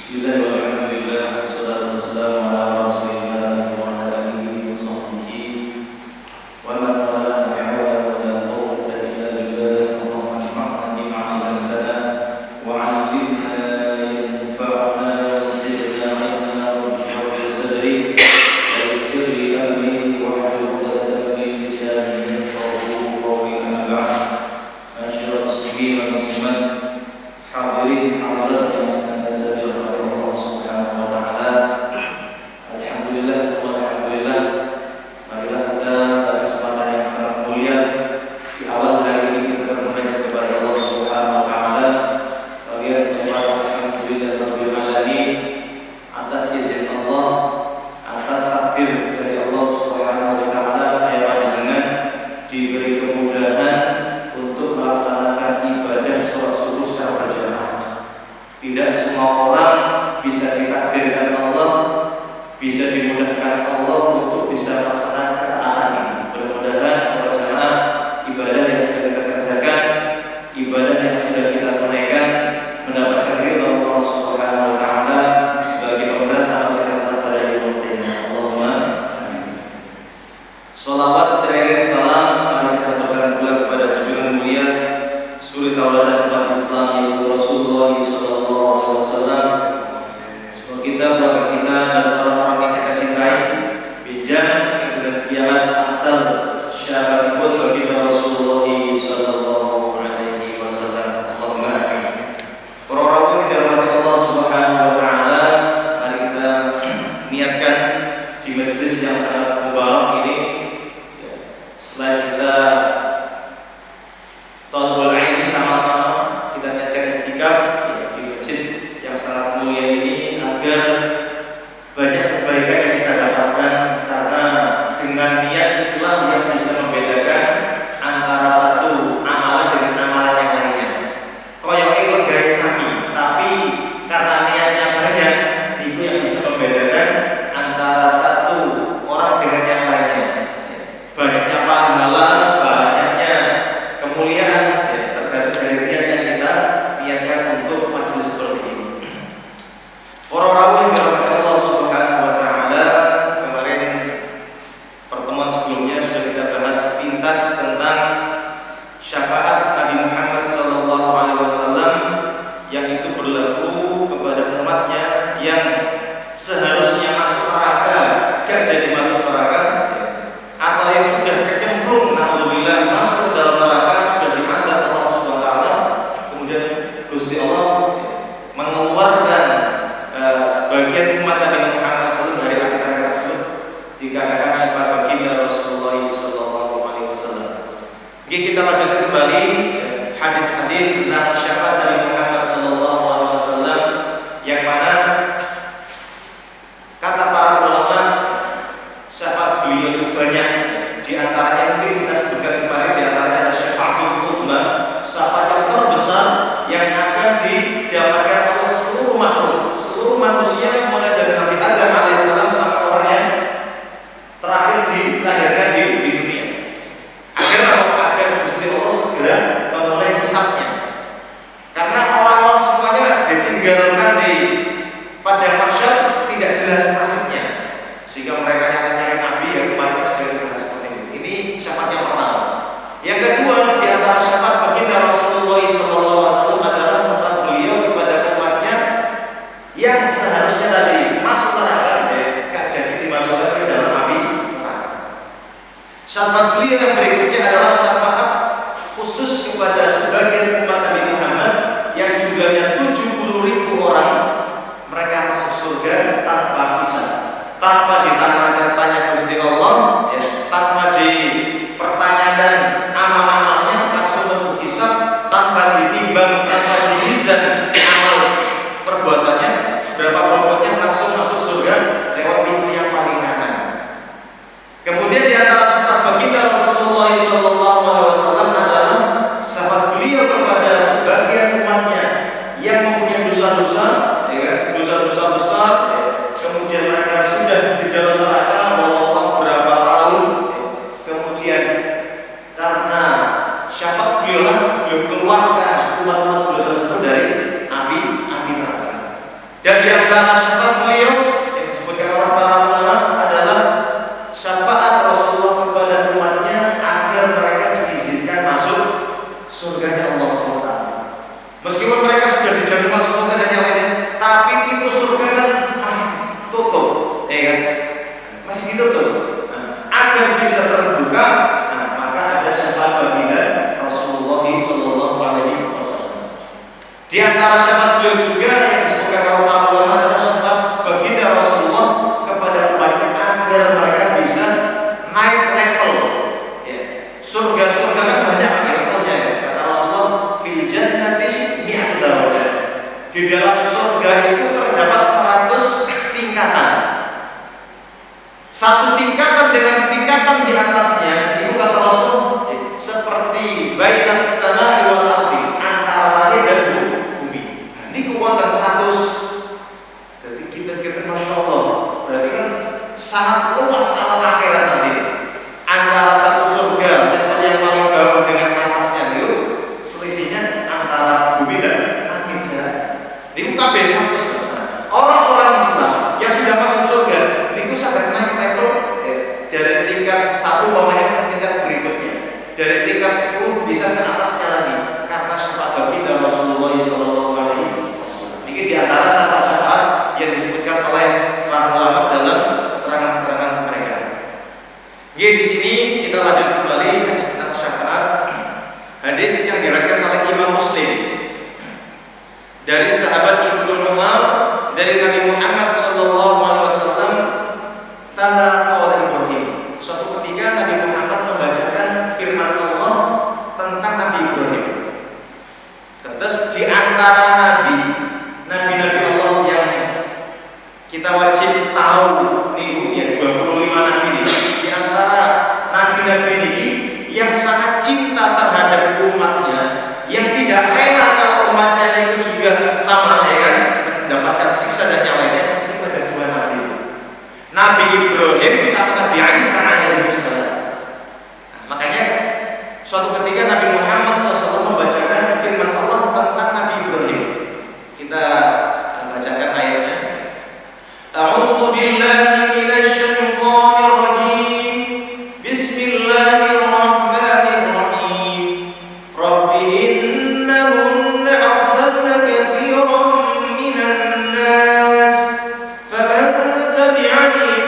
Bismillahirrahmanirrahim. Wassalatu wassalamu ala Rasulillah wa ala alihi wa sahbihi wa man wala hawla wa la quwwata illa billah. Allahumma anfa'na bima 'allamtana wa 'allimna yanfa'una wa zidna 'ilma wa sadri wa yassir li amri wa hlul 'uqdatam min lisani yafqahu qawli. Amma ba'd. Ma'asyiral muslimin wal muslimat, hadirin hadirat yang senantiasa dirahmati Allah Subhanahu wa taala. Alhamdulillah, alhamdulillah. Marilah kita pada kesempatan yang sangat mulia di awal hari ini kita berdoa kepada Allah Subhanahu wa taala. Bagian ucapan alhamdulillah rabbil alamin atas izin Allah, atas takdir dari Allah Subhanahu wa taala, saya panjenengan diberi kemudahan untuk melaksanakan ibadah sholat subuh secara berjamaah. Tidak semua orang bisa ditakdirkan Allah, bisa dimudahkan Allah untuk bisa melaksanakan ketaatan ini. Mudah-mudahan para jamaah, ibadah yang sudah kita kerjakan, ibadah yang sudah kita tunaikan mendapatkan ridha Allah Subhanahu wa taala sebagai pemberat amal kita pada yaumul qiyamah. Allahumma amin. Shalawat terakhir salam mari kita aturkan pula kepada junjungan mulia suri tauladan umat Islam yaitu Rasulullah sallallahu alaihi wasallam. Semoga kita, bapak kita dan orang-orang yang kita cintai bijak dan kiamat asal syafaat pun bagi Rasulullah sallallahu alaihi wasallam. Allahumma amin. Para orang yang dirahmati Allah Subhanahu wa taala, mari kita niatkan di majelis yang sangat mubarak ini, selain kita talabul ilmi sama-sama, kita niatkan iktikaf di masjid yang sangat mulia ini agar banyak kebaikan yang kita dapatkan, karena dengan niat itulah yang bisa membedakan antara satu amalan dengan amalan yang lainnya. Koyok ini legai sami, tapi karena niatnya banyak, itu yang bisa membedakan antara satu orang dengan yang lainnya. Banyaknya pahala, banyaknya kemuliaan tergantung dari niat yang kita niatkan untuk majelis seperti ini. Para rawuh yang dirahmati Allah Subhanahu wa taala, kemarin pertemuan sebelumnya sudah kita bahas pintas tentang syafaat Nabi Muhammad sallallahu alaihi wasallam yang itu berlaku kepada umatnya yang seharusnya masuk neraka gak jadi masuk neraka, atau yang sudah kecemplung naudzubillah masuk ke dalam neraka, sudah diazab Allah Subhanahu wa taala, kemudian Gusti Allah mengeluarkan sebagian umat Nabi Muhammad SAW dari api neraka tersebut dikarenakan syafaat baginda Rasulullah sallallahu alaihi wasallam. Oke, kita lanjutkan kembali hadis-hadis tentang syafaat Nabi Muhammad sallallahu alaihi wasallam yang mana kata para ulama syafaat beliau itu banyak. Di antaranya mungkin kita sebutkan kemarin, di antaranya ada syafaatul uzma, syafaat yang terbesar yang akan didapatkan oleh seluruh makhluk, seluruh manusia mulai dari Nabi Adam alaihissalam sampai orang yang terakhir dilahirkan di dunia. Agar Gusti Allah segera memulai hisabnya. Karena orang-orang semuanya ditinggalkan di padang mahsyar tidak jelas nasibnya, sehingga mereka nyari-nyari Nabi yang kemarin sudah dibahas seperti ini. Ini syafaat yang pertama. Yang kedua, di antara syafaat baginda Rasulullah SAW adalah syafaat beliau kepada umatnya yang seharusnya tadi masuk neraka, gak jadi dimasukkan ke dalam api neraka. Syafaat beliau yang berikutnya adalah syafaat khusus kepada sebagian umat Nabi Muhammad yang jumlahnya 70.000 orang. Mereka masuk surga tanpa hisab, tanpa ditanya Gusti Allah, tanpa dipertanyakan amal-amalnya, langsung untuk hisab, tanpa ditimbang, tanpa dimizan amal perbuatannya berapa bobotnya, langsung masuk surga lewat pintu yang paling kanan. Kemudian di antara sifat baginda Rasulullah SAW adalah sifat beliau kepada sebagian umatnya yang mempunyai dosa-dosa, dosa-dosa besar, kemudian mereka sudah di dalam neraka Allah berapa tahun, kemudian karena syafaat beliau keluarkan umat-umat beliau tersebut dari api neraka. Dan di antara syafaat beliau yang disebutkan oleh para ulama adalah syafaat Rasulullah kepada umatnya agar mereka diizinkan masuk surganya Allah SWT. Meskipun mereka sudah dijamin masuk surga dan yang lainnya, tapi pintu surga kan masih tutup, ya kan? Masih ditutup. Agar bisa terbuka, maka ada syafaat baginda Rasulullah SAW. Di antara syafaat beliau juga yang disebutkan oleh para ulama adalah syafaat baginda Rasulullah kepada umatnya agar mereka bisa naik level. Ya. Surga-surga kan banyak levelnya. Kata Rasulullah, fil jannati mi'atu darajat. Di dalam surga itu terdapat 100 tingkatan. Satu tingkatan dengan tingkatan di atasnya itu kata Rasul seperti bainas samai wal ardi, antara langit dan bumi. Ini kekuatan 100. Berarti kita Masya Allah, berarti kan sangat luas alam akhirat nanti. Antara satu surga level yang paling bawah dengan atasnya itu selisihnya antara bumi dan langit jarak. Ini KB 100. Orang-orang Islam yang sudah masuk surga itu sampai naik level dari tingkat 1 ke tingkat berikutnya, dari tingkat 10 bisa ke atasnya lagi karena syafaat baginda Rasulullah SAW. Ini di antara syafaat yang disebutkan oleh para ulama dalam keterangan-keterangan mereka. Oke, di sini kita lanjut kembali hadis tentang syafaat. Hadis yang diriwayatkan oleh Imam Muslim dari sahabat Ibnu Umar dari Nabi Muhammad SAW. Tanda qaul Ibrahim. Suatu ketika Nabi Muhammad membacakan firman Allah tentang Nabi Ibrahim. Terus di antara nabi-nabi Allah yang kita wajib tahu nih ya 25 nabi ini. Di antara nabi-nabi ini yang sangat cinta terhadap umatnya, yang tidak rela kalau umatnya itu juga sama ya kan, mendapatkan siksa dan yang lainnya. Nabi Ibrahim sama Nabi Isa alaihissalam. Makanya suatu ketika Nabi Muhammad SAW membacakan firman Allah tentang Nabi Ibrahim. Kita bacakan ayatnya. A'udzu billahi minasy syaithanir rajim. Bismillahirrahmanirrahim. Rabbi innahunna adlalna katsiran minan nas. Faman tabi'ani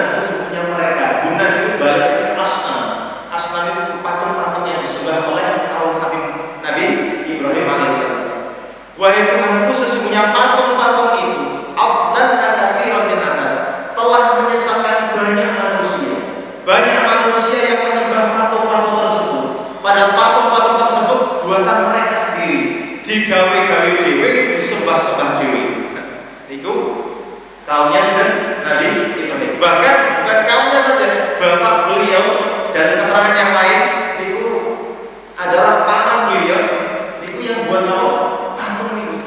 sesungguhnya mereka, guna itu balik ke asnam. Asnam itu patung-patung yang disembah oleh kaum Nabi Ibrahim alaihissalam. Wahai Tuhanku, sesungguhnya patung-patung itu adlalna katsiran minan nas, telah menyesatkan banyak manusia. Banyak manusia yang menyembah patung-patung tersebut. Padahal patung-patung tersebut buatan mereka sendiri, digawe-gawe dewe, disembah-sembah dewe. Itu kaumnya sudah Nabi Ibrahim. Bahkan bukan kaumnya saja, bapak beliau dan keterangan yang lain itu adalah paman beliau itu yang buat apa? Patung itu.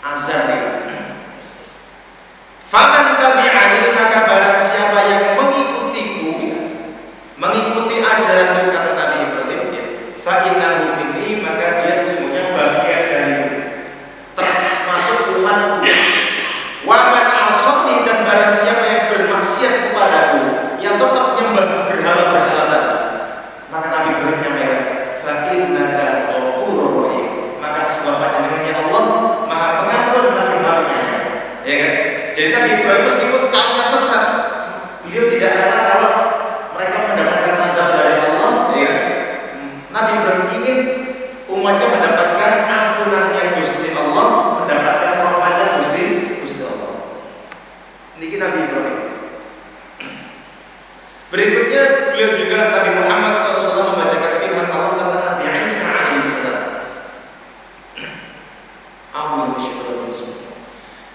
Azan itu. Faman tabi'ani, maka barang siapa yang mengikutiku, mengikuti ajaranku, kata Nabi Ibrahim, fa innahu minni, maka dia sesungguhnya bagian dariku, termasuk umatku. Wa man asani, dan barang siapa yang bermaksiat kepadaku, yang tetap nyembah berhala-berhala, maka Nabi Ibrahim menyampaikan, fa innaka ghafurur rahim, maka sesungguhnya jenengannya Allah Maha Pengampun lagi Maha Penyayang. Ya kan? Jadi Nabi Ibrahim meskipun kaumnya sesat, beliau tidak rela kalau mereka mendapatkan azab dari Allah, ya kan? Nabi Ibrahim ingin umatnya mendapatkan ampunannya Gusti Allah, mendapatkan rahmatnya Gusti Allah. Ini Nabi Ibrahim. Berikutnya beliau juga Nabi Muhammad SAW membacakan firman Allah tentang Nabi Isa alaihissalam.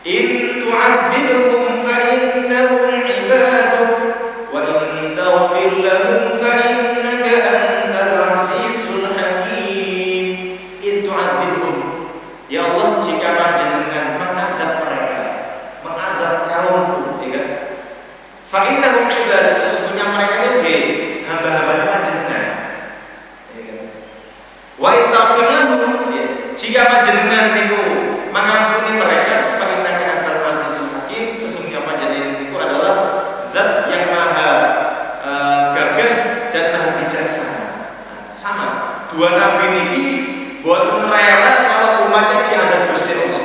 In tu'adzibhum fa innahum ibaduk wa in taghfir lahum fa innaka antal azizul hakim. In tu'adzibhum, ya Allah, jika panjenengan mengadab mereka, mengadab kaumku, ya kan? innahum ibadah, sesungguhnya mereka itu nggih hamba-hamba panjenengan. Wa ittaqfir lahum, jika panjenengan niku mengampuni mereka, fa innaka antal azizul hakim, sesungguhnya panjenengan niku adalah zat yang maha gagah dan maha bijaksana. Sama, dua nabi niki boten rela kalau umatnya diadab Gusti Allah.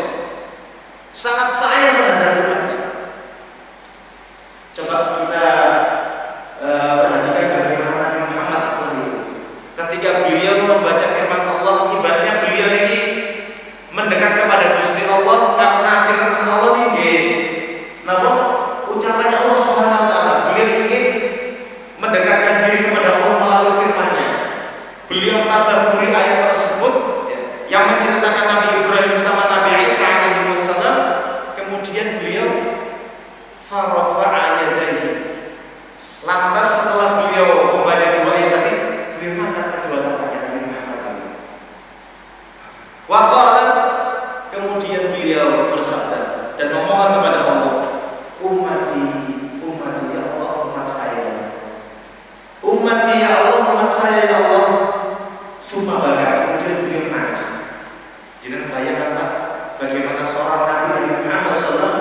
Sangat sayang terhadap umatnya. Coba kita perhatikan bagaimana Nabi Muhammad setelah itu. Ketika beliau membaca firman Allah, ibaratnya beliau ini mendekat kepada Gusti Allah karena firman Allah ini, namun ucapannya Allah Subhanahu wa taala, beliau ingin mendekatkan diri kepada Allah melalui firman-Nya. Beliau tadabburi ayat tersebut yang menceritakan Nabi Ibrahim sama Nabi Isa alaihi wassalam. Kemudian beliau farafa'a yadayhi. Lantas setelah beliau membaca dua ayat tadi, beliau mengangkat kedua tangannya Nabi Muhammad. Wa qala, kemudian beliau bersabda dan memohon kepada Allah, ummati, ummati ya Allah, umat saya. Ummati ya Allah, umat saya ya Allah. Summa baka, kemudian beliau menangis. Jangan bayangkan Pak, bagaimana seorang Nabi Muhammad SAW,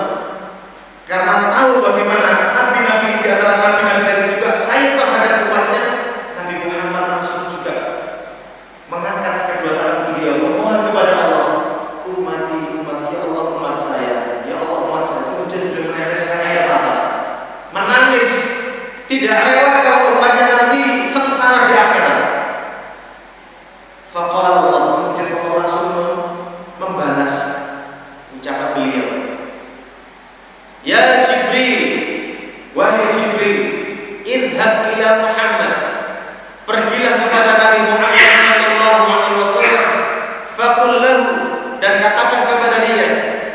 karena tahu bagaimana nabi-nabi di antara nabi-nabi tadi juga sayang terhadap umatnya, Nabi Muhammad langsung juga mengangkat kedua tangan beliau memohon kepada Allah, ummati, ummati ya Allah, umat saya, ya Allah, umat saya. Kemudian beliau meneteskan air mata, menangis, tidak rela kalau umatnya nanti sengsara di akhirat. Faqala Allah, kemudian Allah langsung membalas ucapan beliau. Ya Jibril, wahai Jibril, idhab ila Muhammad, pergilah kepada Nabi Muhammad sallallahu alaihi wasallam, faqul lahu, dan katakan kepada dia,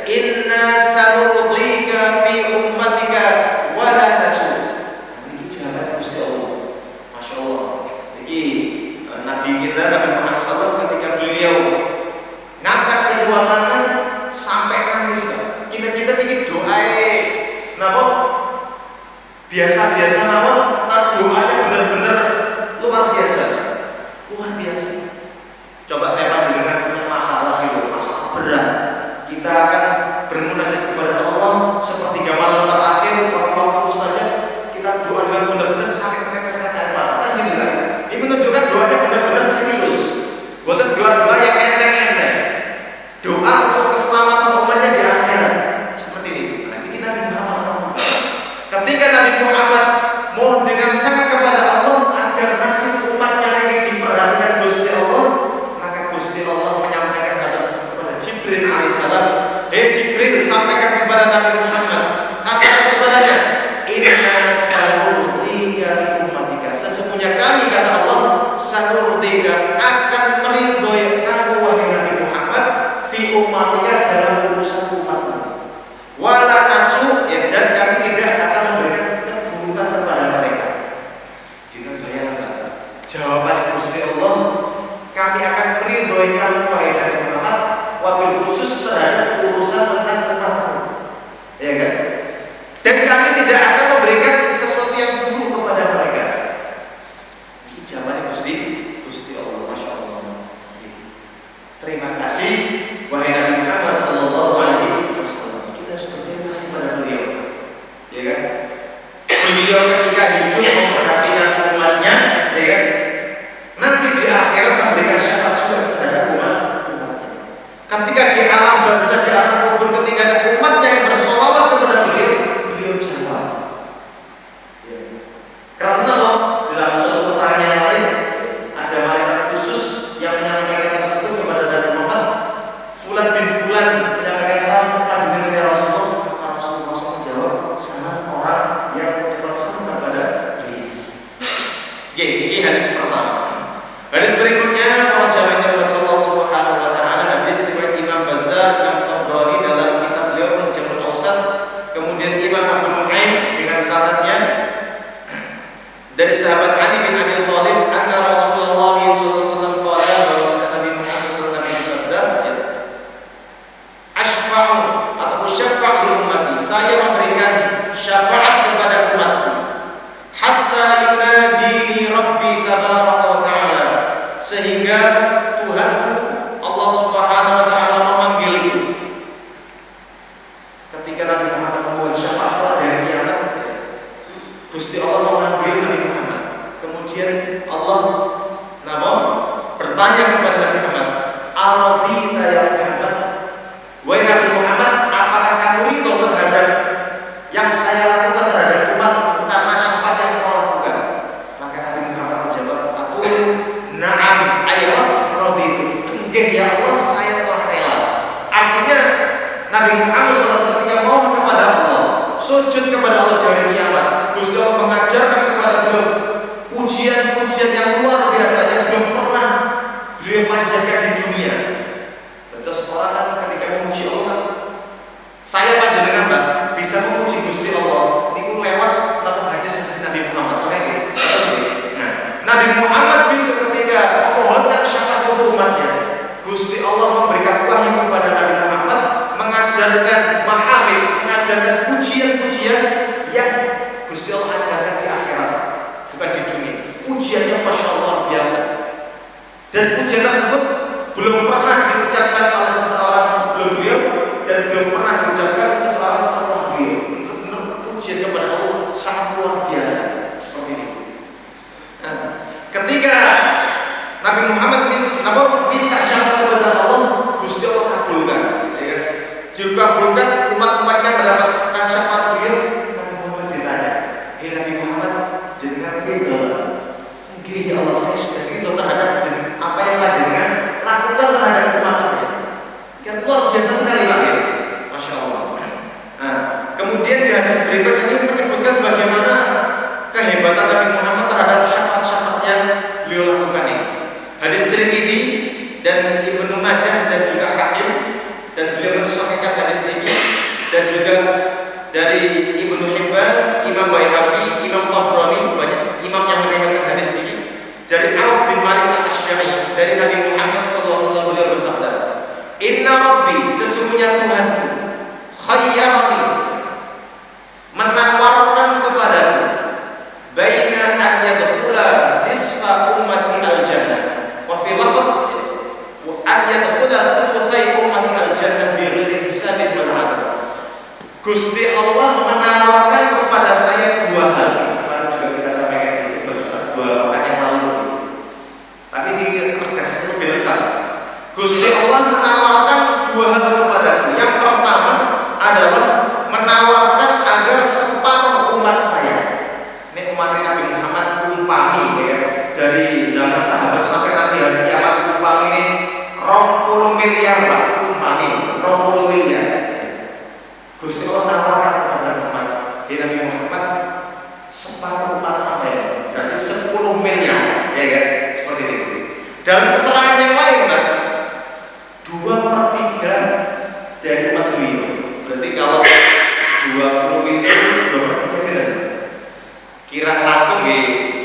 inna sanurdika fi ummatika wa la tasu. Ini jalan Gusti Allah. Masya Allah. Ini Nabi kita Nabi Muhammad SAW ketika beliau ngangkat kedua tangan sampai nangis. Kita ini doa, namun biasa-biasa, namun doanya benar-benar luar biasa, luar biasa. Coba saya panjenengan punya masalah gitu, masalah berat, kita akan bermunajat kepada Allah sepertiga malam terakhir waktu mustajab, kita doa dengan benar-benar sampai meneteskan air mata, kan gitu kan? Ini menunjukkan doanya benar-benar serius, bukan doa-doa yang enteng-enteng, doa untuk keselamatan umatnya di akhirat. Seperti ini. Nah, ini Nabi Muhammad. Ketika Nabi Muhammad mohon dengan sangat kepada Allah agar nasib umatnya ini diperhatikan Gusti Allah, maka Gusti Allah menyampaikan hal tersebut kepada Jibril alaihissalam. Hei Jibril, sampaikan kepada Nabi Muhammad, katakan kepadanya, inna sanurdika fi ummatika, sesungguhnya kami, kata Allah, sanurdika, akan meridhoi kamu wahai Nabi Muhammad, fi ummatika, dalam urusan umatmu. Wala nasu, ya, dan kami tidak akan memberikan keburukan kepada mereka. Jangan bayangkan jawaban Gusti Allah, kami akan meridhoi kamu wahai Nabi Muhammad, wabil khusus terhadap urusan tentang umatmu, ya kan? Dan kami tidak akan memberikan sesuatu yang buruk kepada mereka. Ini jawaban Gusti Allah, masya Allah. Terima kasih wahai Nabi Muhammad sallallahu alaihi wasallam. Kita harus berterima kasih pada beliau, ya kan? Beliau ketika hidup memperhatikan umatnya, ya kan? Nanti di akhirat memberikan syafaat juga kepada umatnya. Ketika di alam barzakh, di alam kubur, ketika ada umatnya yang bersolawat kepada beliau, beliau jawab. Ya. Karena dalam suatu keterangan yang lain ada malaikat khusus yang menyampaikan tersebut kepada Nabi Muhammad, Fulan bin Fulan menyampaikan salam kepada ya Rasulullah, maka Rasulullah SAW menjawab, salam orang yang mengucapkan salam kepada beliau. Ini hadis pertama. Hadis berikutnya, para jamaah yang dirahmati Allah Subhanahu wa taala, hadis riwayat Imam Bazzar, Imam Tabrani dalam kitab beliau Mu'jamul Awsat, kemudian Imam Abu Nu'aim dengan sanadnya dari sahabat Ali bin Abi Thalib, anna Rasulullah sallallahu alaihi wasallam qala, bahwa Nabi Muhammad sallallahu alaihi wasallam bersabda, asfa'u atau syafa' li ummati, saya memberikan syafaat kepada umatku. kemudian Allah bertanya kepada Nabi Muhammad, "Aradita ya Muhammad?" Wahai Nabi Muhammad, apakah kamu ridho terhadap yang saya lakukan terhadap umat karena syafaat yang kau lakukan? Maka Nabi Muhammad menjawab, "Aku na'am ayyat raditu." Nggih ya Allah, saya telah rela. Artinya Nabi Muhammad SAW ketika mohon kepada Allah, sujud kepada Allah di hari kiamat, Gusti Allah mengajarkan kepada beliau pujian-pujian yang luar biasa yang belum pernah beliau panjatkan di dunia. Terus orang kan ketika memuji Allah, saya panjenengan Pak bisa memuji Gusti Allah niku lewat lakukan hadis Nabi Muhammad. Soalnya nah, Nabi Muhammad bisa ketika memohonkan syafaat untuk umatnya, Gusti Allah memberikan wahyu kepada Nabi Muhammad, mengajarkan mahamid, mengajarkan pujian-pujian yang Gusti Allah ajarkan di akhirat, bukan di dunia. Pujiannya Masya Allah biasa. Dan pujian tersebut belum pernah diucapkan oleh seseorang sebelum beliau dan belum pernah diucapkan oleh seseorang setelah beliau. Benar-benar pujian kepada Allah sangat luar biasa seperti ini. Nah, ketika Nabi Muhammad minta syafaat kepada Allah, Gusti Allah kabulkan. Ya. Dikabulkan, umat-umatnya mendapatkan syafaat beliau. Nabi Muhammad ditanya, "Hei Nabi Muhammad, jenengan ridho?" "Nggih ya Allah, saya sudah ridho terhadap apa yang panjenengan lakukan terhadap umat saya." Kan luar biasa sekali Pak ya. Masya Allah. Nah, kemudian di hadis berikutnya ini menyebutkan bagaimana kehebatan Nabi Muhammad terhadap syafaat-syafaat yang beliau lakukan ini. Hadis Tirmidzi dan Ibnu Majah dan juga Hakim, dan beliau mensahihkan hadis ini, dan juga dari Ibnu Hibban, Imam Baihaqi, Imam Tabrani, banyak imam yang meriwayatkan hadis ini. Dari Auf bin Malik al-Asy'ari dari Nabi Muhammad SAW, beliau bersabda, "Inna Rabbi, sesungguhnya Tuhanku, khayyarani, menawarkan kepadaku, baina an yadkhula nisfa ummati al-jannah, wa fi lafadz an yadkhula thulutsai ummati al-jannah bi ghairi hisabin wal 'adab." Gusti Allah menawarkan kepada saya dua hal. Kemarin juga kita sampaikan di dua pekan yang lalu. Tapi di redaksi lebih lengkap. Gusti Allah menawarkan dua hal kepadaku. Yang pertama adalah menawarkan agar separuh umat saya, ini umat Nabi Muhammad, umpami ya, dari zaman sahabat sampai nanti hari kiamat, umpami ini 20 miliar Pak, umpami 20 miliar. Gusti Allah menawarkan kepada Muhammad, "Hei Nabi Muhammad, separuh umat sampai, berarti 10 miliar, ya kan? Seperti itu." Dalam keterangan yang lain kan, 2/3 dari umat beliau. Berarti kalau 20 miliar, 2/3 kira langsung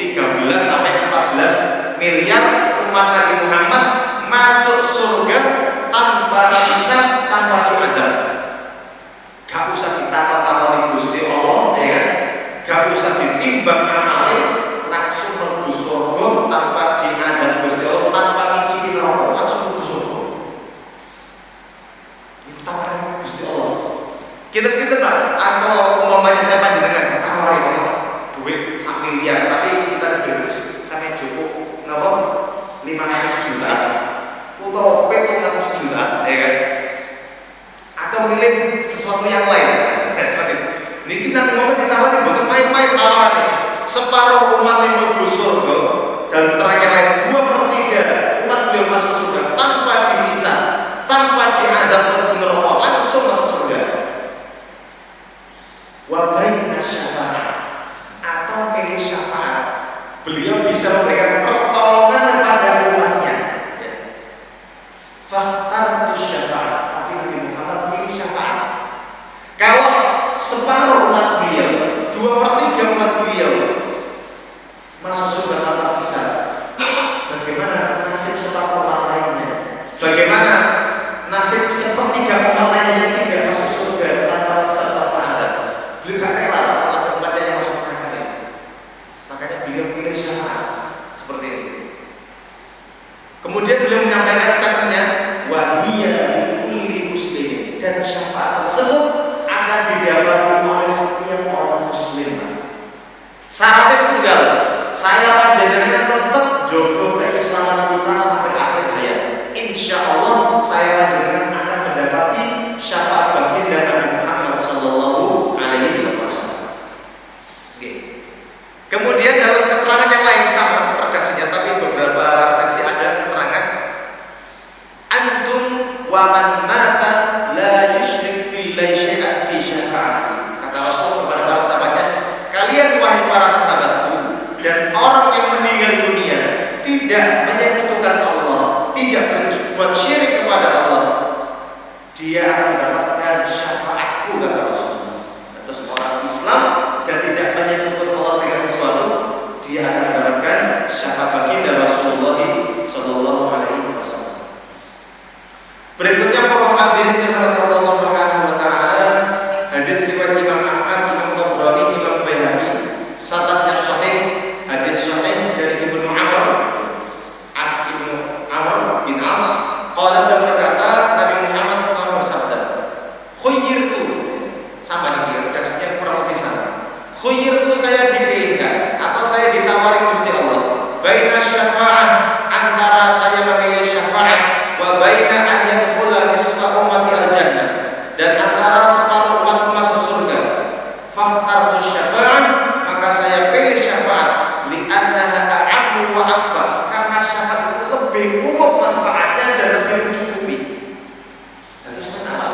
13 sampai 14 miliar umat Nabi Muhammad masuk surga tanpa hisab, tanpa diadab. Gak usah ditawar-tawari Gusti Allah, ya kan? Gak usah ditimbang amalnya, langsung mlebu surga tanpa diadab Gusti Allah, tanpa ngicipi neraka, langsung mlebu surga. Itu tawaran Gusti Allah. Kita Pak, kalau umpamanya saya panjenengan ditawari Allah duit 1 miliar, tapi kita diberi sampai cukup ngapa? 500 juta atau 700 juta, ya kan? Atau milih sesuatu yang lain, seperti itu. Ini kita ngomong ditawari, bukan main-main tawaran. Separuh umat yang mlebu surga, dan terakhir lain 2/3 umat beliau masuk surga tanpa dihisab, tanpa diadab mlebu neraka, langsung masuk surga. Wa baina syafaat, atau milih syafaat, beliau bisa memberikan pertolongan kepada umatnya. Fakhtartu syafaat, tapi Nabi Muhammad milih syafaat. Kalau separuh umat beliau, 2/3 umat beliau masuk surga tanpa hisab, bagaimana nasib separuh umat lainnya? Bagaimana nasib sepertiga umat lainnya yang tidak masuk surga tanpa hisab, tanpa adab? Beliau gak rela kalau ada umatnya yang masuk neraka. Makanya beliau pilih syafaat seperti ini. Kemudian beliau menyampaikan statementnya, "Wahiyya likulli muslim," dan syafaat tersebut akan didapati oleh setiap orang muslim. Syaratnya tunggal, saya Khuyirtu, saya dipilihkan atau saya ditawari Gusti Allah, baina syafa'ah, antara saya memilih syafaat, wa baina an yadkhula nisfa ummati al-jannah, dan antara separuh umat masuk surga. Fakhtartu syafa'ah, maka saya pilih syafaat, li'annaha a'ammu wa akfar, karena syafaat itu lebih umum manfaatnya dan lebih mencukupi. Itu sebenarnya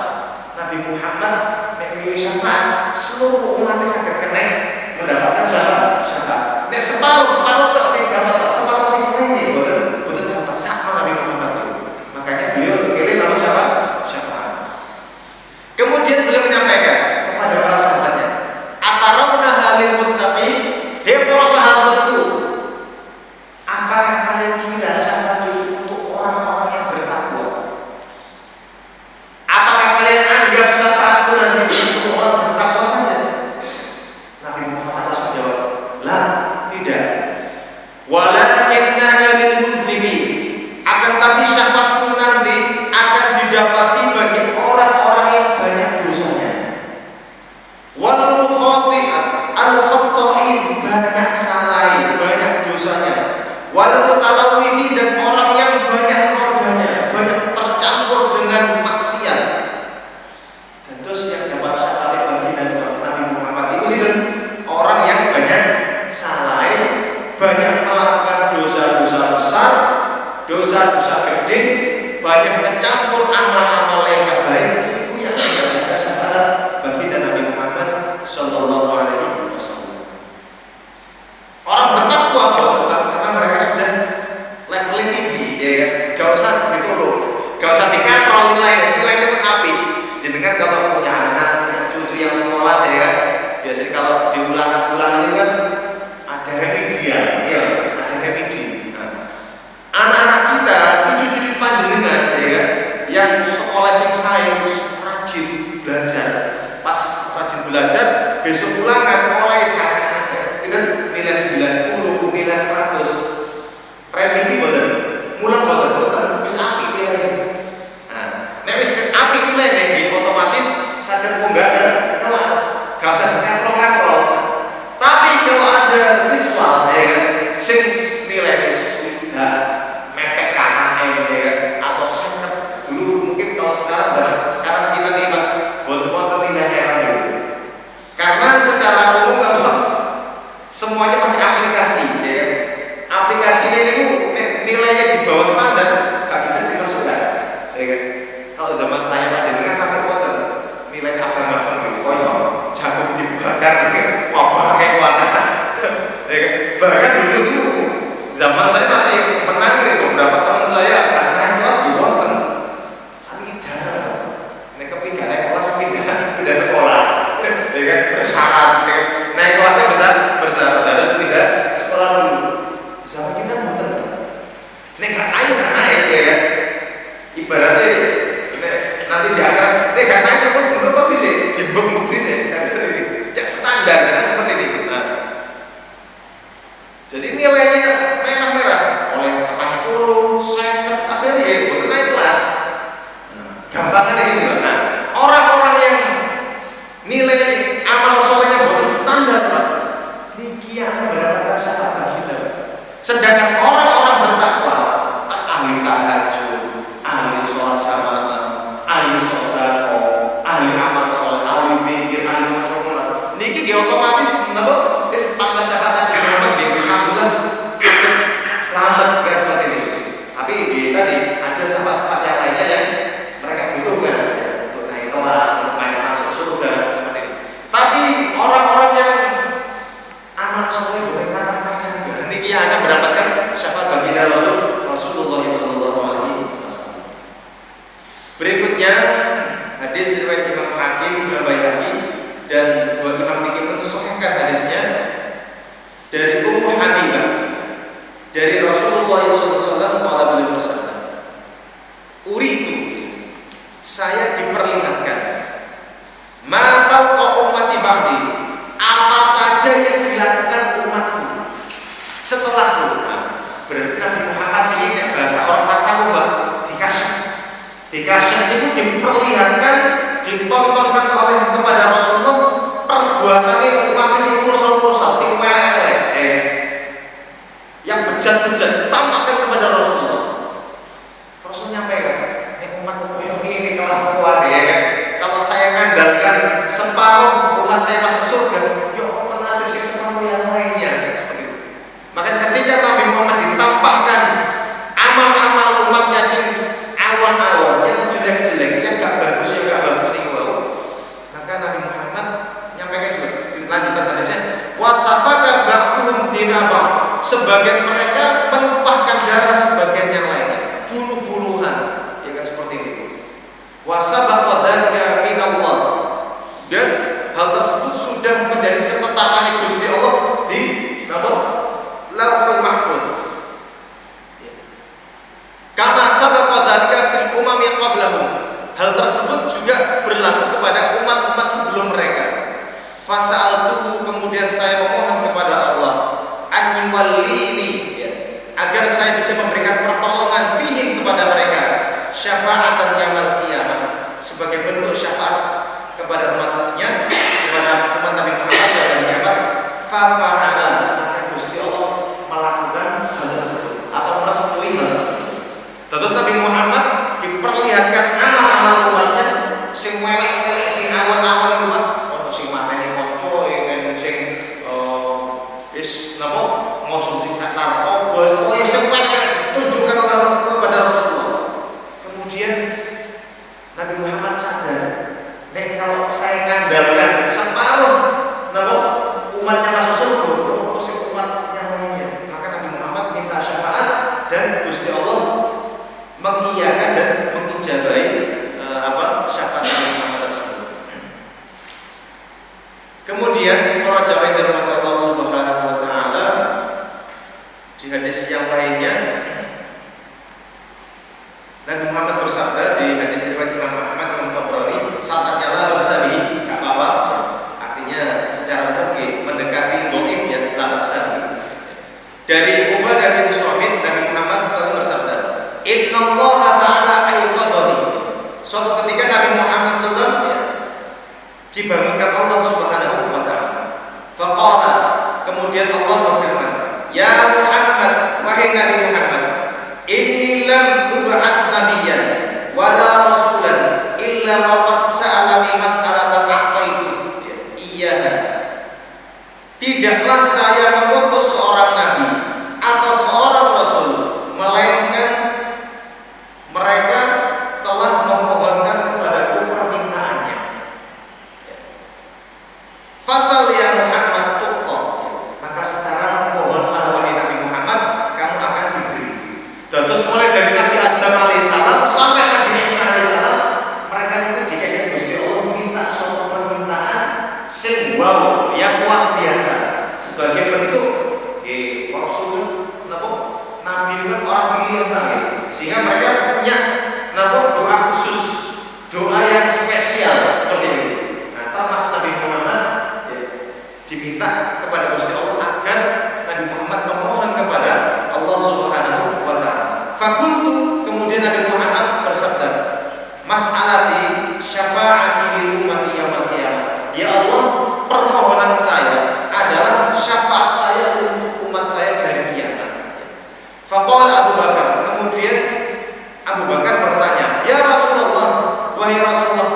Nabi Muhammad memilih syafaat, seluruh umatnya saged kena mendapatkan syafaat. Nek separuh tak sih dapat, separuh sih ini boten dapat sama Nabi Muhammad itu. Makanya beliau pilih nama syafaat. Kemudian beliau menyampaikan kepada para sahabatnya, atarawna halil muttaqin, hei para sahabatku, apakah kalian kira syafaat itu untuk orang-orang yang bertakwa? Apakah kalian anggap syafaatku nanti untuk orang bertakwa saja? Nabi Muhammad langsung jawab, lah, tidak. Walakinnaha lil mudzlimin, akan tapi syafaatku nanti akan didapati bagi orang-orang yang banyak dosanya. Wal mukhati'at, al khata'in, banyak salah, banyak dosanya. Wal mutalawwihin, dan orang yang banyak nodanya, banyak tercampur dengan maksiat. Dan terus yang dapat syafaat bagi Nabi Muhammad itu sih orang yang banyak salah, banyak melakukan dosa-dosa besar, dosa-dosa gede, banyak mencampur amal-amal yang tidak baik. Itu yang ada syafaat bagi Nabi Muhammad Sallallahu Alaihi Wasallam. Orang bertakwa karena mereka sudah levelnya tinggi, ya kan? Gak usah ditolong, gak usah dikatrol nilai itu pun api. Jenengan kalau punya anak, punya cucu yang sekolah, ya kan? Biasanya kalau diulang-ulang itu kan ada remedial, ya, ada remedi. Anak-anak kita, cucu-cucu panjenengan, ya kan? Yang sekolah yang saya rajin belajar, pas rajin belajar, besok ulangan mulai saya, itu nilai 90, nilai 100, remedi boten, mulang boten, bisa api nilai. Nah, wis api nilai nih, otomatis sadar munggah kelas, gak usah dikatrol-katrol. Tapi kalau ada siswa, ya kan, sing nilai sudah mepet kanan, ya kan, atau seket dulu, mungkin kalau sekarang kita nih Pak, boten nilai merah dulu. Karena secara umum apa? Semuanya pakai aplikasi, ya kan. Aplikasi ini nilainya di bawah standar, gak bisa dimasukkan, ya kan. Kalau zaman saya panjenengan rasa boten, nilai abang-abang gitu, koyo jagung dibakar, wabah kayak warna, ya kan. Bahkan dulu tuh zaman saya masih menang gitu, beberapa teman saya naik kelas di wonten, saking jarang, naik kepindah naik kelas pindah sekolah, ya kan, bersyarat, ya kan. Naik kelasnya bersyarat, harus pindah sekolah dulu. Zaman kita boten, naik naik, ya kan. Ibaratnya nanti di akhirat, gak naik pun bener kok bisa dibeng bisa, cek standar kan seperti ini. Nah, jadi nilainya merah-merah oleh 40, 50, akhirnya ya bukan naik kelas. Gampangnya gitu. Nah, orang-orang yang nilai amal solehnya bukan standar, Pak, niki akan mendapatkan syafaat kita. Sedangkan orang-orang bertakwa, ahli tahajud, ahli sholat jamaah, ahli sedekah, ahli amal soleh, ahli zikir, ahli macam-macam. Niki dia otomatis napa? Wis tanpa syafaat Nabi Muhammad dia alhamdulillah selamat guys seperti ini. Tapi tadi ada syafaat yang lainnya yang mereka butuhkan untuk naik kelas, untuk masuk surga seperti ini. Tapi orang-orang yang amal soleh bukan karena niki akan mendapatkan syafaat bagi Rasulullah Sallallahu Alaihi Wasallam. Berikutnya hadis riwayat Imam Hakim, Imam Baihaqi, dan dua imam ini mensahihkan hadisnya dari Ummu Habibah dari Rasulullah SAW. Qala beliau bersabda, uritu, saya diperlihatkan, ma talqa ummati ba'di, apa saja yang dilakukan umatku setelahku. Berarti Nabi Muhammad ini bahasa orang tasawuf, dikasih itu diperlihatkan, ditontonkan oleh kepada Rasulullah perbuatan umat dibejat-bejat, ditampakkan kepada Rasulullah. Rasul nyampaikan, umat ini kelakuan ya kan. Kalau saya ngandalkan separuh umat saya masuk surga, ya Allah nasib sing separuh yang lainnya kan seperti itu. Maka ketika Nabi Muhammad ditampakkan amal-amal umatnya sing awal-awal yang jelek-jelek, yang gak bagus nih maka Nabi Muhammad nyampaikan juga lanjutan hadisnya, wasafaka ba'dhum dinama, sebagian mereka menumpahkan darah sebagian yang lainnya, bunuh-bunuhan, ya kan seperti itu. Wasabaqa dzalika minallah, dan hal tersebut sudah menjadi ketetapan Gusti Allah di Lauhul Mahfuz. Kama sabaqa dzalika fil umami qablahum, hal tersebut juga berlaku kepada umat-umat sebelum mereka. Fasa'altuhu, kemudian saya memohon kepada Allah, an yuwallini, agar saya bisa memberikan pertolongan fihim kepada mereka, syafa'atan yaumil qiyamah, sebagai bentuk syafaat kepada umatnya, kepada umat Nabi Muhammad pada kiamat. Fa'ala, maka Gusti Allah melakukan hal tersebut atau merestui hal tersebut. Terus Nabi Muhammad diperlihatkan amal-amal umatnya sing welek-welek, sing awan-awan itu Pak. Ono sing mateni kanca kan sing wis napa ngonsumsi narkoba, semuanya sing welek tunjukkan oleh Allah kepada Rasulullah. Kemudian Nabi Muhammad sadar, nek kalau saya ngandalkan separuh napa umatnya masuk surga, kok sing umat yang lainnya. Maka Nabi Muhammad minta syafaat dan Gusti Allah mengiyakan dan mengijabahi syafaat Nabi Muhammad tersebut. Kemudian para jamaah yang dirahmati Allah Subhanahu wa taala, di hadis yang lainnya Nabi Muhammad bersabda di hadis riwayat Imam Ahmad, Imam Tabrani, saat nyala bersabi, enggak apa-apa. Artinya secara umum mendekati dhaif ya, la basabi. Dari Ubadah bin Samit, Nabi Muhammad SAW bersabda, innallaha ta'ala aiqadhani. Suatu ketika Nabi Muhammad SAW dibangunkan Allah Subhanahu wa taala. Faqala, kemudian Allah berfirman, ya Muhammad, wahai Nabi Muhammad, inni lam tub'ats nabiyyan wala rasulan illa waqad sa'alani mas'alatan a'taitu iyyaha. Tidaklah saya mengutus seorang nabi atau seorang rasul melainkan mereka telah memohonkan kepadaku permintaannya. Fasal ya Muhammad tu'ta, maka sekarang mohonlah wahai Nabi Muhammad, kamu akan diberi. Terus mulai dari Nabi Adam alaihissalam sampai Nabi Isa alaihissalam, mereka itu jika Gusti Allah minta suatu permintaan sing wow, yang luar biasa sebagai bentuk Rasul Nabi itu kan orang pilihan banget, sehingga mereka punya doa khusus, doa yang spesial seperti itu. Nah, termasuk Nabi Muhammad diminta kepada Gusti Allah agar Nabi Muhammad memohon kepada Allah Subhanahu wa taala. Fakultu, kemudian Nabi Muhammad bersabda, mas'alati syafaati li ummati yaumil qiyamah. Ya Allah, permohonan saya adalah syafaat saya untuk umat saya dari kiamat. Faqala Abu Bakar, kemudian Abu Bakar bertanya, ya Rasulullah, wahai Rasulullah,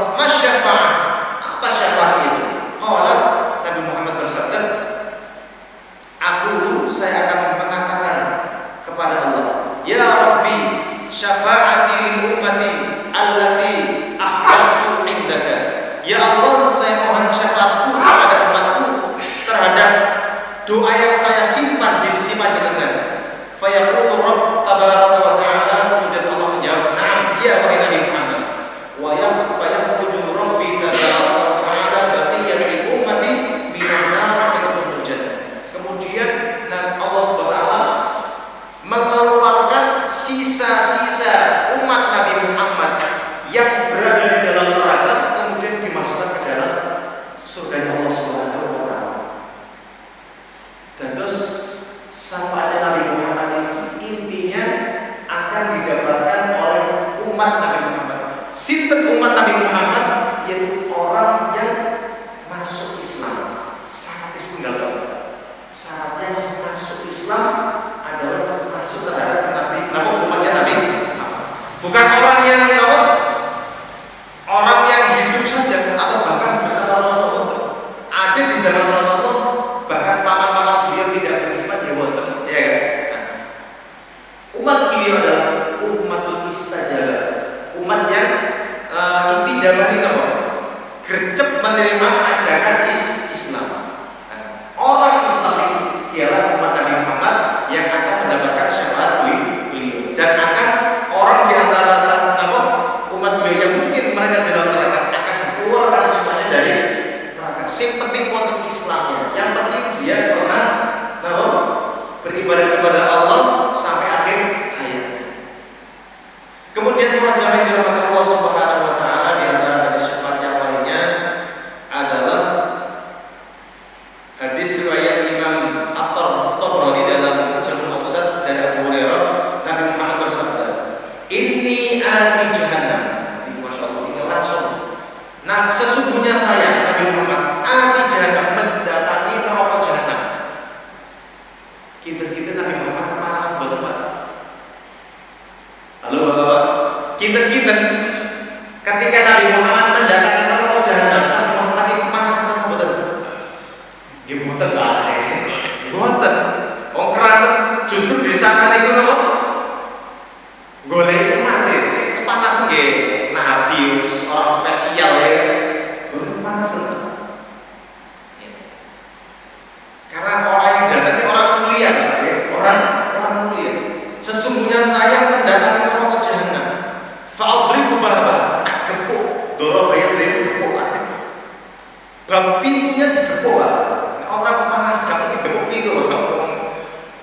penting Islamnya, yang penting dia pernah beribadah kepada Allah sampai akhir hayatnya. Kemudian para jamaah yang dirahmati Allah Subhanahu wa taala, di antara hadis syafaat yang lainnya adalah hadis riwayat Imam At-Tabrani dalam Mu'jamul Awsat dari Abu Hurairah. Nabi Muhammad bersabda, "Inni ati jahannam." Masya Allah, ini langsung. Nah, sesungguhnya saya Nabi Muhammad ati jahannam, mendatangi neraka jahannam. Kita Nabi Muhammad kepanasan betul Pak. Halo Bapak. Kita ketika Nabi Muhammad mendatangi neraka jahannam, Nabi Muhammad itu kepanasan betul. Gimana Pak? Boten. Wong keraton justru di sana niku napa? Golek mati, kepanasan nggih. Nabi orang spesial ya. Boten kepanasan. Karena orang yang datang itu orang mulia, ya. Orang mulia. Sesungguhnya saya mendatangi neraka jahanam. Fa'adribu baba, gepuk, doroba yadribu gepuk. Bab pintunya digepuk. Orang panas gak gepuk pintu.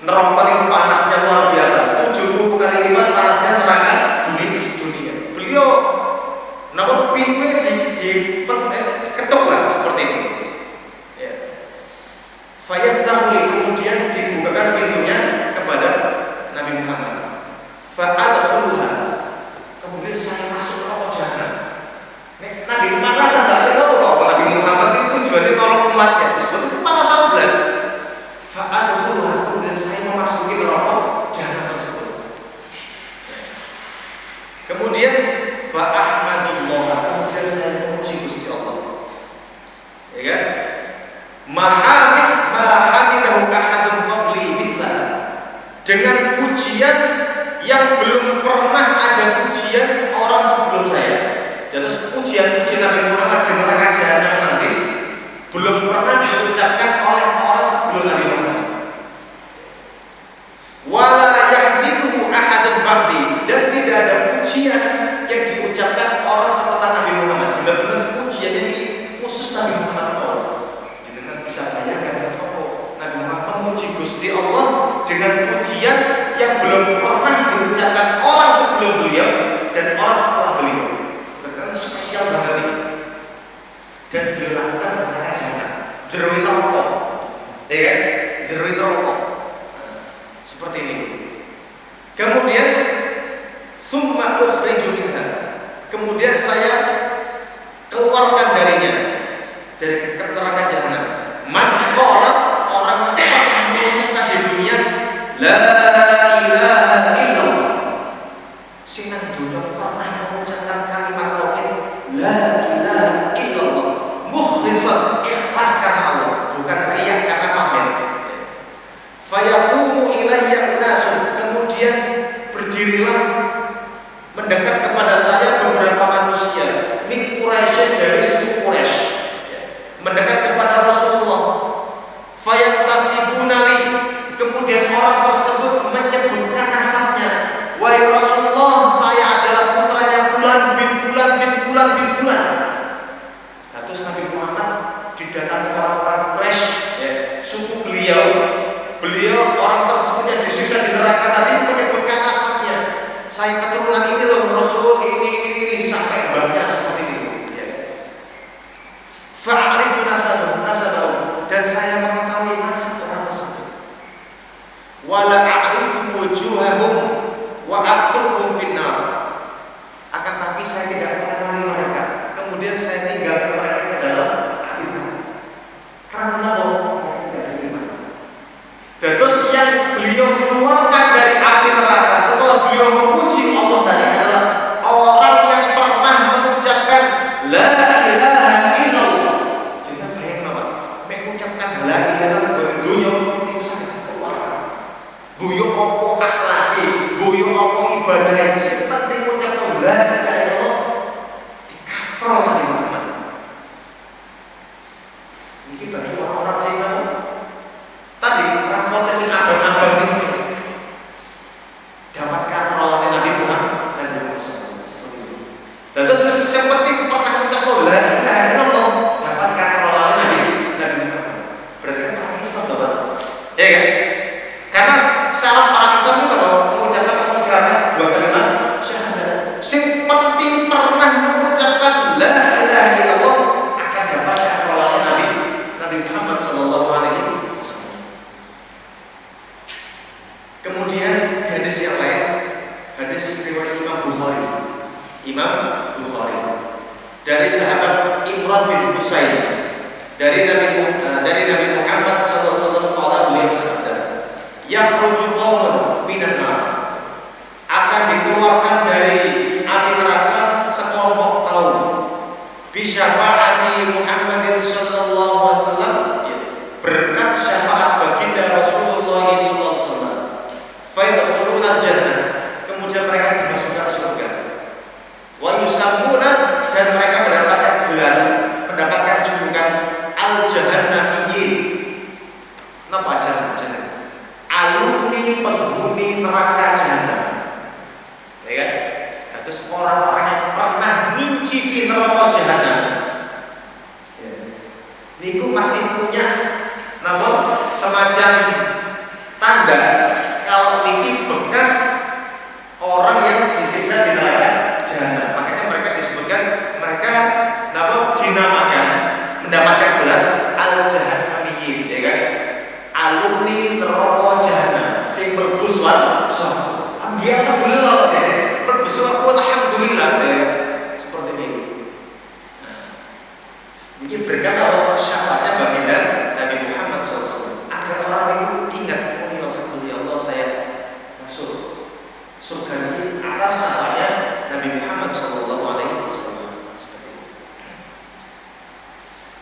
Neraka yang panasnya luar biasa. 70 kali lipat panasnya neraka dunia. Beliau kenapa pintunya diketuk lah seperti itu. Ya. Fayaftahuli, kemudian dibukakan pintunya kepada Nabi Muhammad. Fa'adkhuluha, kemudian saya masuk neraka jahanam. Nabi Muhammad sadar kalau Nabi Muhammad itu tujuannya tolong umatnya. Sebab itu panas 11. Fa'adkhuluha, kemudian saya memasuki neraka jahanam tersebut. Kemudian fa'ahmadullah, kemudian saya memuji Gusti Allah. Ya kan? Mahamidahu ahadun qabli mithlah, dengan pujian yang belum pernah ada pujian orang sebelum saya. Jadi pujian-pujian Nabi Muhammad di neraka jahanam nanti belum pernah diucapkan oleh orang sebelum Nabi Muhammad. Wala yahmiduhu ahadun ba'di, dan tidak ada pujian yang diucapkan orang setelah Nabi Muhammad. Benar-benar pujian ini khusus Nabi Muhammad. Dengan bisa bayangkan Nabi Muhammad memuji Gusti Allah dengan pujian yang belum pernah diucapkan orang sebelum beliau dan orang setelah beliau. Berarti spesial banget ini. Dan beliau lakukan dengan jalan jeruit rokok, ya kan? Jeruit rokok seperti ini. Kemudian summa ukhriju minha, kemudian saya keluarkan darinya, dari neraka jahanam. Man qala, orang yang pernah mengucapkan di dunia la ilaha illallah, sing nang dunya pernah mengucapkan kalimat tauhid la ilaha illallah, mukhlishan, ikhlas karena Allah, bukan riya karena pamer. Fayaqumu ilayya unasun, kemudian berdirilah mendekat kepada saya beberapa manusia min Quraisy, dari suku Quraisy, mendekat kepada Rasulullah. Fayantasibuna li, kemudian orang tersebut menyebutkan nasabnya. Wahai Rasulullah, saya adalah putranya fulan bin fulan bin fulan bin fulan. Nah, terus Nabi Muhammad didatangi orang-orang Quraisy, ya, suku beliau orang tersebut yang disiksa di neraka tadi menyebutkan nasabnya. Saya keturunan ini loh Rasul, ini sampai banyak seperti itu. Ya. Fa'arifu nasabahu, dan saya mengetahui nasab orang tersebut. Wala a'rifu wujuhahum wa atrukum finnar, akan tapi saya tidak mengenali mereka. Kemudian saya tinggalkan mereka ke dalam api neraka. Karena mereka tidak beriman. Dan terus yang beliau keluarkan dari api neraka setelah beliau memuji Allah tadi adalah orang yang pernah mengucapkan la ilaha illallah. Jangan bayang apa? Mengucapkan la ilaha illallah dari dunia itu sangat keluar. Buyo opo akhlaki, buyo opo ibadah yang penting mengucapkan la ilaha illallah dikatrol Nabi Muhammad. Ini bagi orang-orang sing tadi rahmat sing abang-abang ini dapat katrol oleh Nabi Muhammad dan seperti itu. Dan terus yang penting pernah mengucapkan la ilaha illallah dapat katrol oleh Nabi Muhammad. Ya kan? Karena syarat orang Islam itu apa? Mengucapkan mengikrarkan dua kalimat syahadat. Sing penting pernah mengucapkan la ilaha illallah akan dapat kafarahannya Nabi Muhammad sallallahu alaihi wasallam. Kemudian hadis yang lain, hadis riwayat Imam Bukhari. Imam Bukhari dari sahabat Imran bin Husain dari Nabi Muhammad sallallahu alaihi wasallam beliau bersabda, yakhruju qaumun minan nar, akan dikeluarkan dari api neraka sekelompok kaum bi syafaati Muhammadin sallallahu alaihi wasallam, berkat syafaat baginda Rasulullah sallallahu alaihi wasallam, fa yadkhuluna jannah, kemudian mereka dimasukkan surga, wa yusammuna, dan mereka mendapatkan gelar, mendapatkan julukan al-jahannamiyyin. Napa jahanam? Alumni penghuni neraka jahanam. Ya kan? Terus orang-orang yang pernah ngincipi neraka jahanam, ya, niku masih punya nama semacam tanda kalau niki bekas orang yang disiksa di neraka jahanam. Makanya mereka disebutkan, mereka dinamakan, mendapatkan gelar al-jahannamiyyin, ya kan? Alumni neraka jahanam sing mlebu swarga. Dia alhamdulillah, mlebu swarga alhamdulillah, ya. Seperti ini. Nah, ini berkat syafaatnya baginda Nabi Muhammad SAW, agar orang itu ingat, oh ya alhamdulillah saya masuk surga ini atas syafaatnya Nabi Muhammad SAW.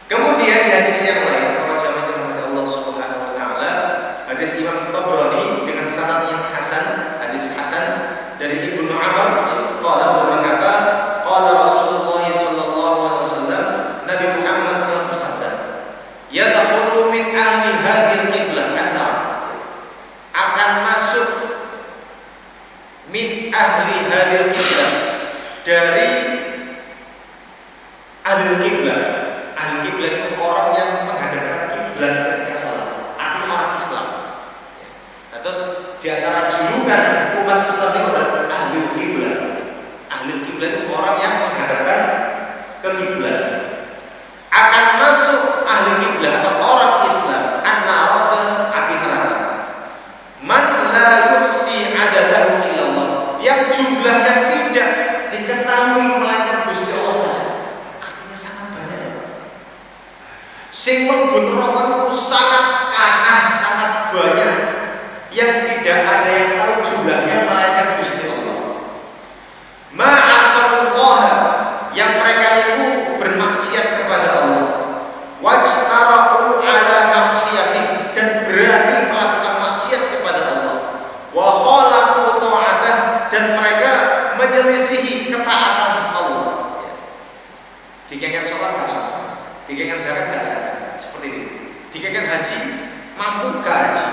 Kemudian di hadis yang lain, para jamaah yang dirahmati Allah Subhanahu wa taala, hadis Imam Tabrani dengan sanad yang hasan, hadis hasan dari Ibnu Umar, qala berkata, qala Rasulullah sallallahu alaihi wasallam, Nabi Muhammad SAW bersabda, yadkhulu min ahli hadhil qiblah an-nar, akan masuk min ahli hadhil qiblah, dari ahli qiblah. Ahli kiblat itu orang yang menghadapkan kiblat ketika salat, artinya orang Islam. Nah, terus di antara julukan umat Islam itu adalah ahli kiblat. Ahli kiblat itu orang yang menghadapkan ke kiblat. Akan masuk ahli kiblat atau orang Islam an-nar, ke api neraka. Man la yuhsi adadahu illallah, yang jumlahnya tidak diketahui melainkan Gusti Allah saja. Sing mlebu neraka itu sangat kathah, sangat banyak, yang tidak ada yang tahu jumlahnya melainkan Gusti Allah. Ma'asalullah, yang mereka itu bermaksiat kepada Allah, wajtara'u ala maksiatih, dan berani melakukan maksiat kepada Allah, wa khalafu ta'atah, dan mereka menyelisihi ketaatan Allah. Dikengken sholat gak sholat, dikengken zakat gak zakat, seperti ini. Dikengken haji, mampu gak haji,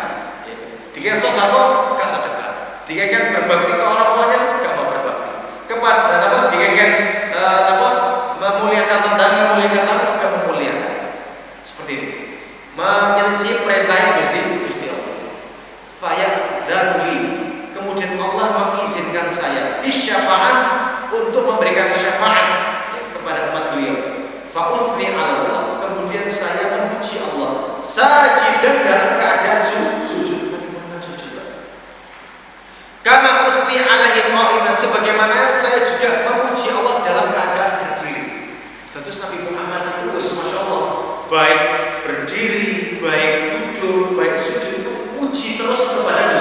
dikengken sedekah gak sedekah, dikengken berbakti ke orang tuanya gak mau berbakti, kepada dikengken memuliakan tetangga, memuliakan tamu gak memuliakan, seperti ini. Menyelisih perintah Gusti Allah. Fayadzanuli, kemudian Allah mengizinkan saya fi syafa'ah, untuk memberikan syafaat kepada umat beliau. Fa'uthni 'ala Allah, kemudian saya memuji Allah sajidan, dalam keadaan sujud. Kama uthni 'alaihi qa'iman, sebagaimana saya juga memuji Allah dalam keadaan berdiri. Terus Nabi Muhammad itu Masya Allah, baik berdiri, baik duduk, baik sujud, itu puji terus kepada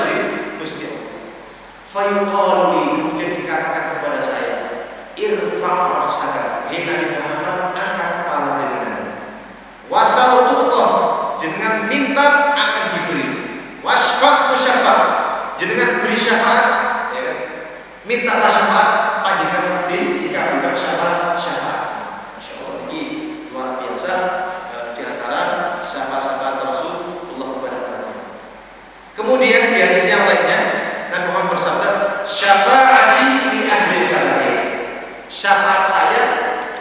Gusti Allah. Fayuqalu, kemudian dikatakan kepada saya, irfa' ra'saka, hei Nabi Muhammad, angkat kepala jenengan. Wasal tuqah, jenengan minta akan diberi. Wasfa' tusyaffa', jenengan beri syafaat, ya. Mintalah syafaat, panjenengan pasti dikabulkan syafaat. Masya Allah, ini luar biasa di antara syafaat Rasulullah kepada umatnya. Kemudian di hadis yang lainnya, Nabi Muhammad bersabda, syafaati li ahli kabair, syafaat saya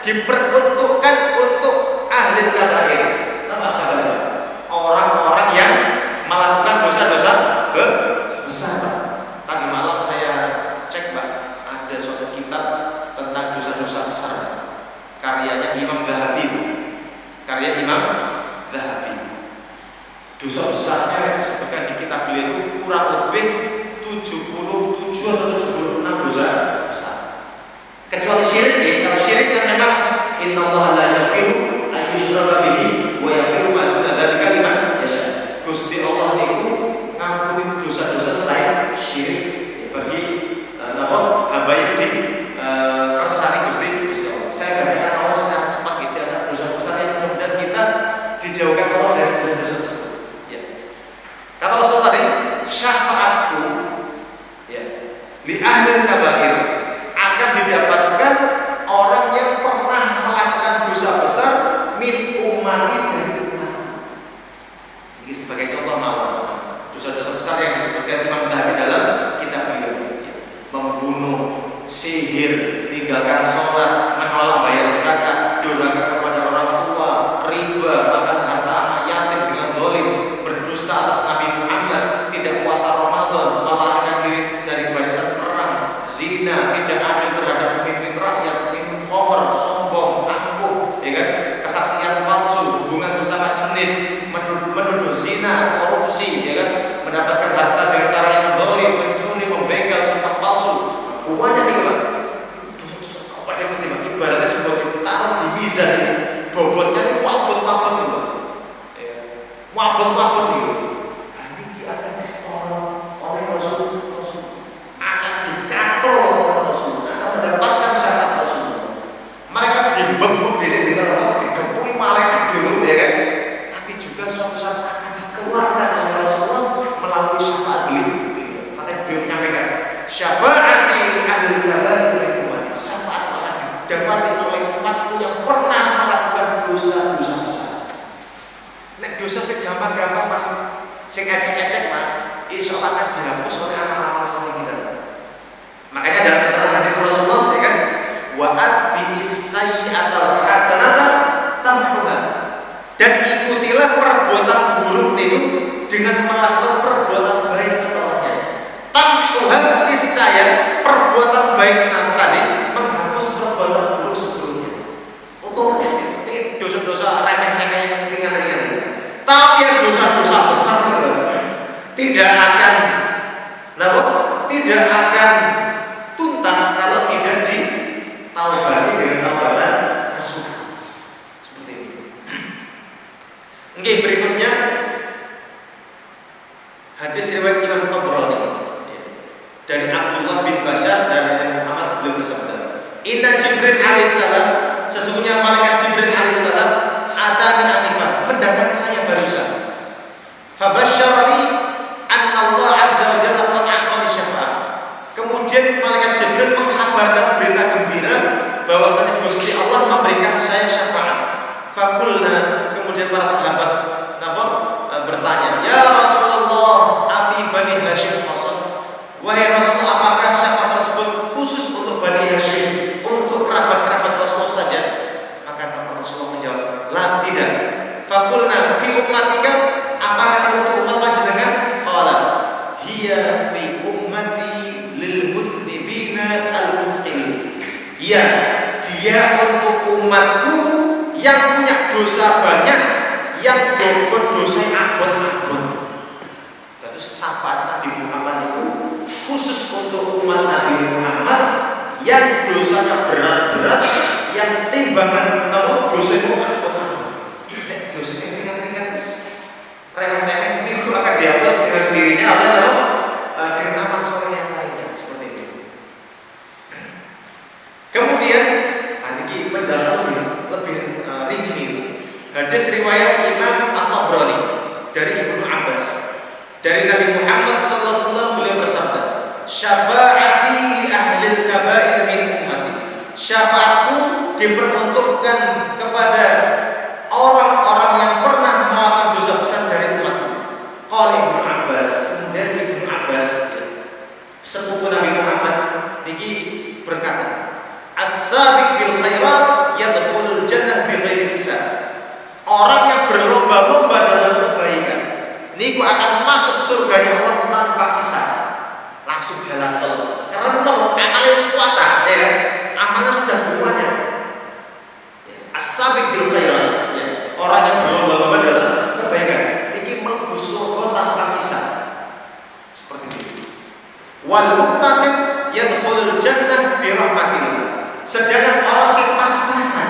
diperuntukkan untuk ahli kabair. Apa kabair? Orang-orang yang melakukan Dosa besarnya disebutkan di kitab beliau itu kurang lebih 77 atau 76 dosa besar. Kecuali syirik ya. Kalau syirik kan memang innallaha la yaghfiru an yushraka bihi wa yaghfiru ma duna dzalika liman yasha. Gusti Allah niku ngampuni dosa-dosa selain syirik bagi hamba yang di kersani Gusti Allah. Saya bacakan awal secara cepat gitu ada dosa besar yang mudah-mudahan kita dijauhkan Allah dari dosa-dosa tersebut. Ya. Kata Rasul tadi, syafaatku ya li ahli kabair akan didapatkan orang yang pernah melakukan dosa besar min ummati dari umat. Ini sebagai contoh mawon dosa-dosa besar yang disebutkan Imam Dhahabi dalam kitab beliau ya. Membunuh, sihir, meninggalkan sholat, menolak bayar zakat, durhaka kepada orang tua, riba, makan harta anak yatim dengan zalim, berdusta atas Nabi Muhammad, tidak puasa Ramadan, melarikan diri dari barisan perang, zina, tidak adil terhadap pemimpin rakyat, minum khamr, sombong, angkuh, ya kan? Kesaksian palsu, hubungan sesama jenis, menuduh zina, korupsi, ya kan? Mendapatkan harta dengan cara yang zalim, mencuri, membegal, sumpah palsu. Semuanya nih Pak. Pada ibaratnya sebuah ditaruh di mizan ini, bobotnya ini wabot-wabot itu Pak. Wabot-wabot itu. Nah, ini akan ditolong oleh Rasul, akan dikatrol oleh Rasul, akan mendapatkan syafaat Rasul. Mereka dibembuk di sini, digempui malaikat dulu, ya kan? Tapi juga suatu saat akan dikeluarkan oleh Rasulullah melalui syafaat beliau. Makanya beliau menyampaikan, syafaati li ahli kabair min ummati. Syafaat akan didapati oleh umatku yang pernah melakukan dosa-dosa besar. Nek dosa sing gampang-gampang Mas, sing ecek-ecek Pak, insyaallah akan dihapus oleh amal-amal saleh kita. Makanya dalam keterangan hadis Rasulullah ya kan, wa atbi'is sayyi'atal hasanata tamhuha. Dan ikutilah perbuatan buruk itu dengan melakukan perbuatan baik setelahnya. Tamhuha niscaya perbuatan baik tadi menghapus perbuatan buruk sebelumnya. Otomatis ini dosa-dosa remeh-temeh yang ringan-ringan. Tapi yang dosa-dosa besar tidak akan tuntas kalau tidak ditaubati dengan taubatan nasuha. Seperti itu. Oke, berikutnya hadis riwayat Imam Tabrani dari Abdullah bin Bashar dan Muhammad beliau bersabda, Inna Jibril alaihissalam, sesungguhnya malaikat Jibril alaihissalam atani anifan, mendatangi saya barusan. Fabasyarani anna Allah azza wa jalla qad a'tani syafa'ah. Kemudian malaikat Jibril menghabarkan berita gembira bahwasanya Gusti Allah memberikan saya syafaat. Fakulna, kemudian para sahabat bertanya, ya Rasulullah, afi bani Hashim Hasan. Wahai Rasulullah, apakah syafaat tersebut khusus untuk Bani Hashim, untuk kerabat-kerabat Rasulullah saja? Maka Rasulullah menjawab, la, tidak. Fakulna fi ummatika, apakah untuk umat panjenengan? Qala, hiya fi ummati lil muthnibina al-mufqin. Ya, dia untuk umatku yang punya dosa banyak, yang bobot dosa abot-abot. Terus syafaat Nabi Muhammad itu khusus untuk umat Nabi Muhammad yang dosanya berat-berat, yang timbangan dosa itu abot-abot. Dosa yang ringan-ringan remeh-temeh itu akan dihapus dengan sendirinya oleh dengan amal soleh yang lainnya seperti itu. Kemudian ini penjelasan lebih rinci ini. Hadis riwayat Imam At-Tabrani dari Ibnu Abbas dari Nabi Muhammad SAW, beliau bersabda, syafaati li ahli kabair min ummati. Syafaatku diperuntukkan kepada orang-orang yang pernah melakukan dosa besar dari umatku. Qala Ibnu Abbas, kemudian Ibnu Abbas sepupu Nabi Muhammad niki berkata, as-sabiq bil khairat yadkhulul jannah bighairi hisab. Orang yang berlomba-lomba dalam kebaikan niku akan masuk surganya Allah tanpa hisab. Langsung jalan tol. Karena tahu amalnya sekuata, ya, amalnya sudah banyak. As-sabiq bil khairat, ya, orang yang berlomba-lomba dalam kebaikan niki mlebu Wal muqtasid yadkhulul jannah bi rahmatillah. Sedangkan orang sing pas-pasan,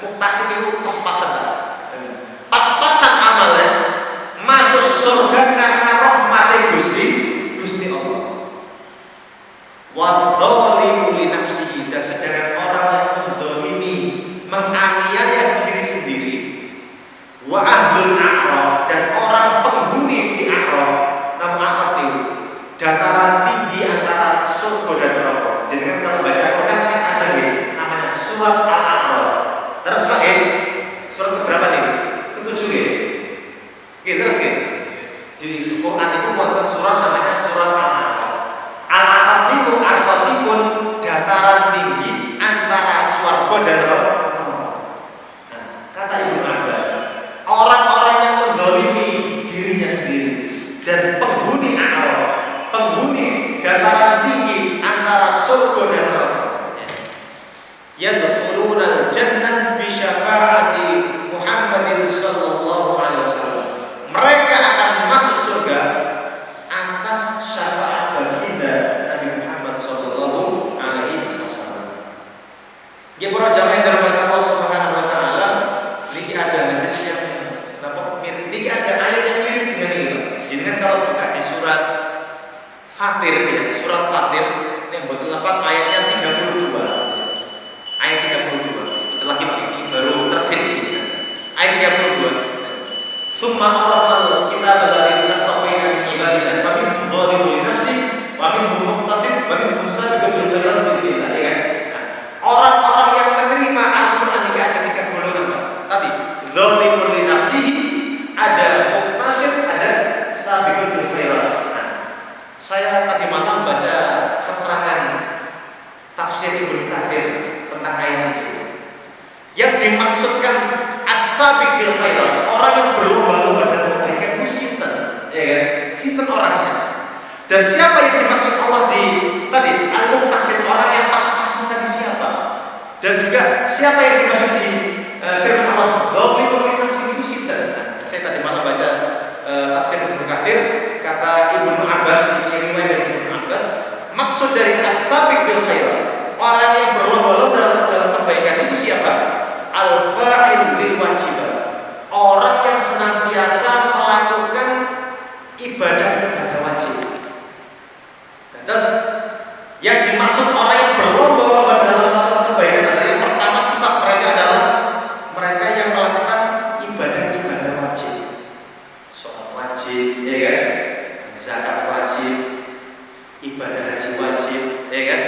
muqtasid itu pas-pasan. Pas-pasan amalnya masuk surga karena rahmat Gusti Allah. Wa dzalimu li nafsihi, dan sedangkan orang yang menzalimi, menganiaya diri sendiri, wa ahlul a'raf, dan orang penghuni di a'raf. Nama a'raf itu dataran tinggi antara surga dan neraka. Jadi kan kalau baca Quran kan ada namanya surat Al-A'raf. Terus Pak surat keberapa nih? Ketujuh ya. Terus di Quran itu wonten surat namanya surat Al-A'raf. Al-A'raf itu artosipun dataran tinggi antara surga dan neraka. Nah, kata Ibnu Abbas, orang-orang yang menzalimi dirinya sendiri dan penghuni A'raf, penghuni dataran tinggi antara surga dan neraka, yadkhuluna jannah bi syafaati Muhammadin sallallahu alaihi wasallam. Mereka akan masuk surga atas syafaat baginda Nabi Muhammad sallallahu alaihi wasallam. Nggih para jamaah yang dirahmati Allah Subhanahu wa taala, niki ada hadis yang niki ada ayat yang mirip dengan ini. Jadi kan kalau buka di surat Fatir ya, surat Fatir yang betul lepat ayatnya 32. Ayat 32. Sebentar lagi Pak, ini baru terbit ini. Ayat 32. Summa arafal kitab alladzi nastafaina min ibadina faminhum zalimun li nafsi wa minhum muqtasid wa minhum sabiqun bil khairat bi'idznillah, ya kan? Orang-orang yang menerima Al-Qur'an ini ada 3 golongan. Tadi zalimun li nafsihi, ada muqtasid, ada sabiqun bil khairat. Saya tadi malam baca keterangan tafsir Ibnu Katsir tentang ayat ini. Yang dimaksudkan as-sabiq bil khairat, orang yang berlomba-lomba dalam kebaikan itu sinten, ya kan? Sinten orangnya. Dan siapa yang dimaksud Allah di tadi al-muqtasid, orang yang pas-pasan tadi siapa? Dan juga siapa yang dimaksud di firman Allah dzalimun li nafsihi itu sinten? Nah, saya tadi malam baca tafsir Ibnu Katsir, kata Ibnu Abbas, ini riwayat dari Ibnu Abbas, maksud dari as-sabiq bil khairat, orang yang berlomba-lomba dalam kebaikan itu siapa? Al-fa'il bil wajibat, orang yang senantiasa melakukan ibadah-ibadah wajib. Nah, terus yang dimaksud orang yang berlomba-lomba dalam melakukan kebaikan adalah yang pertama, sifat mereka adalah mereka yang melakukan ibadah-ibadah wajib. Sholat wajib, ya kan? Zakat wajib, ibadah haji wajib, ya kan?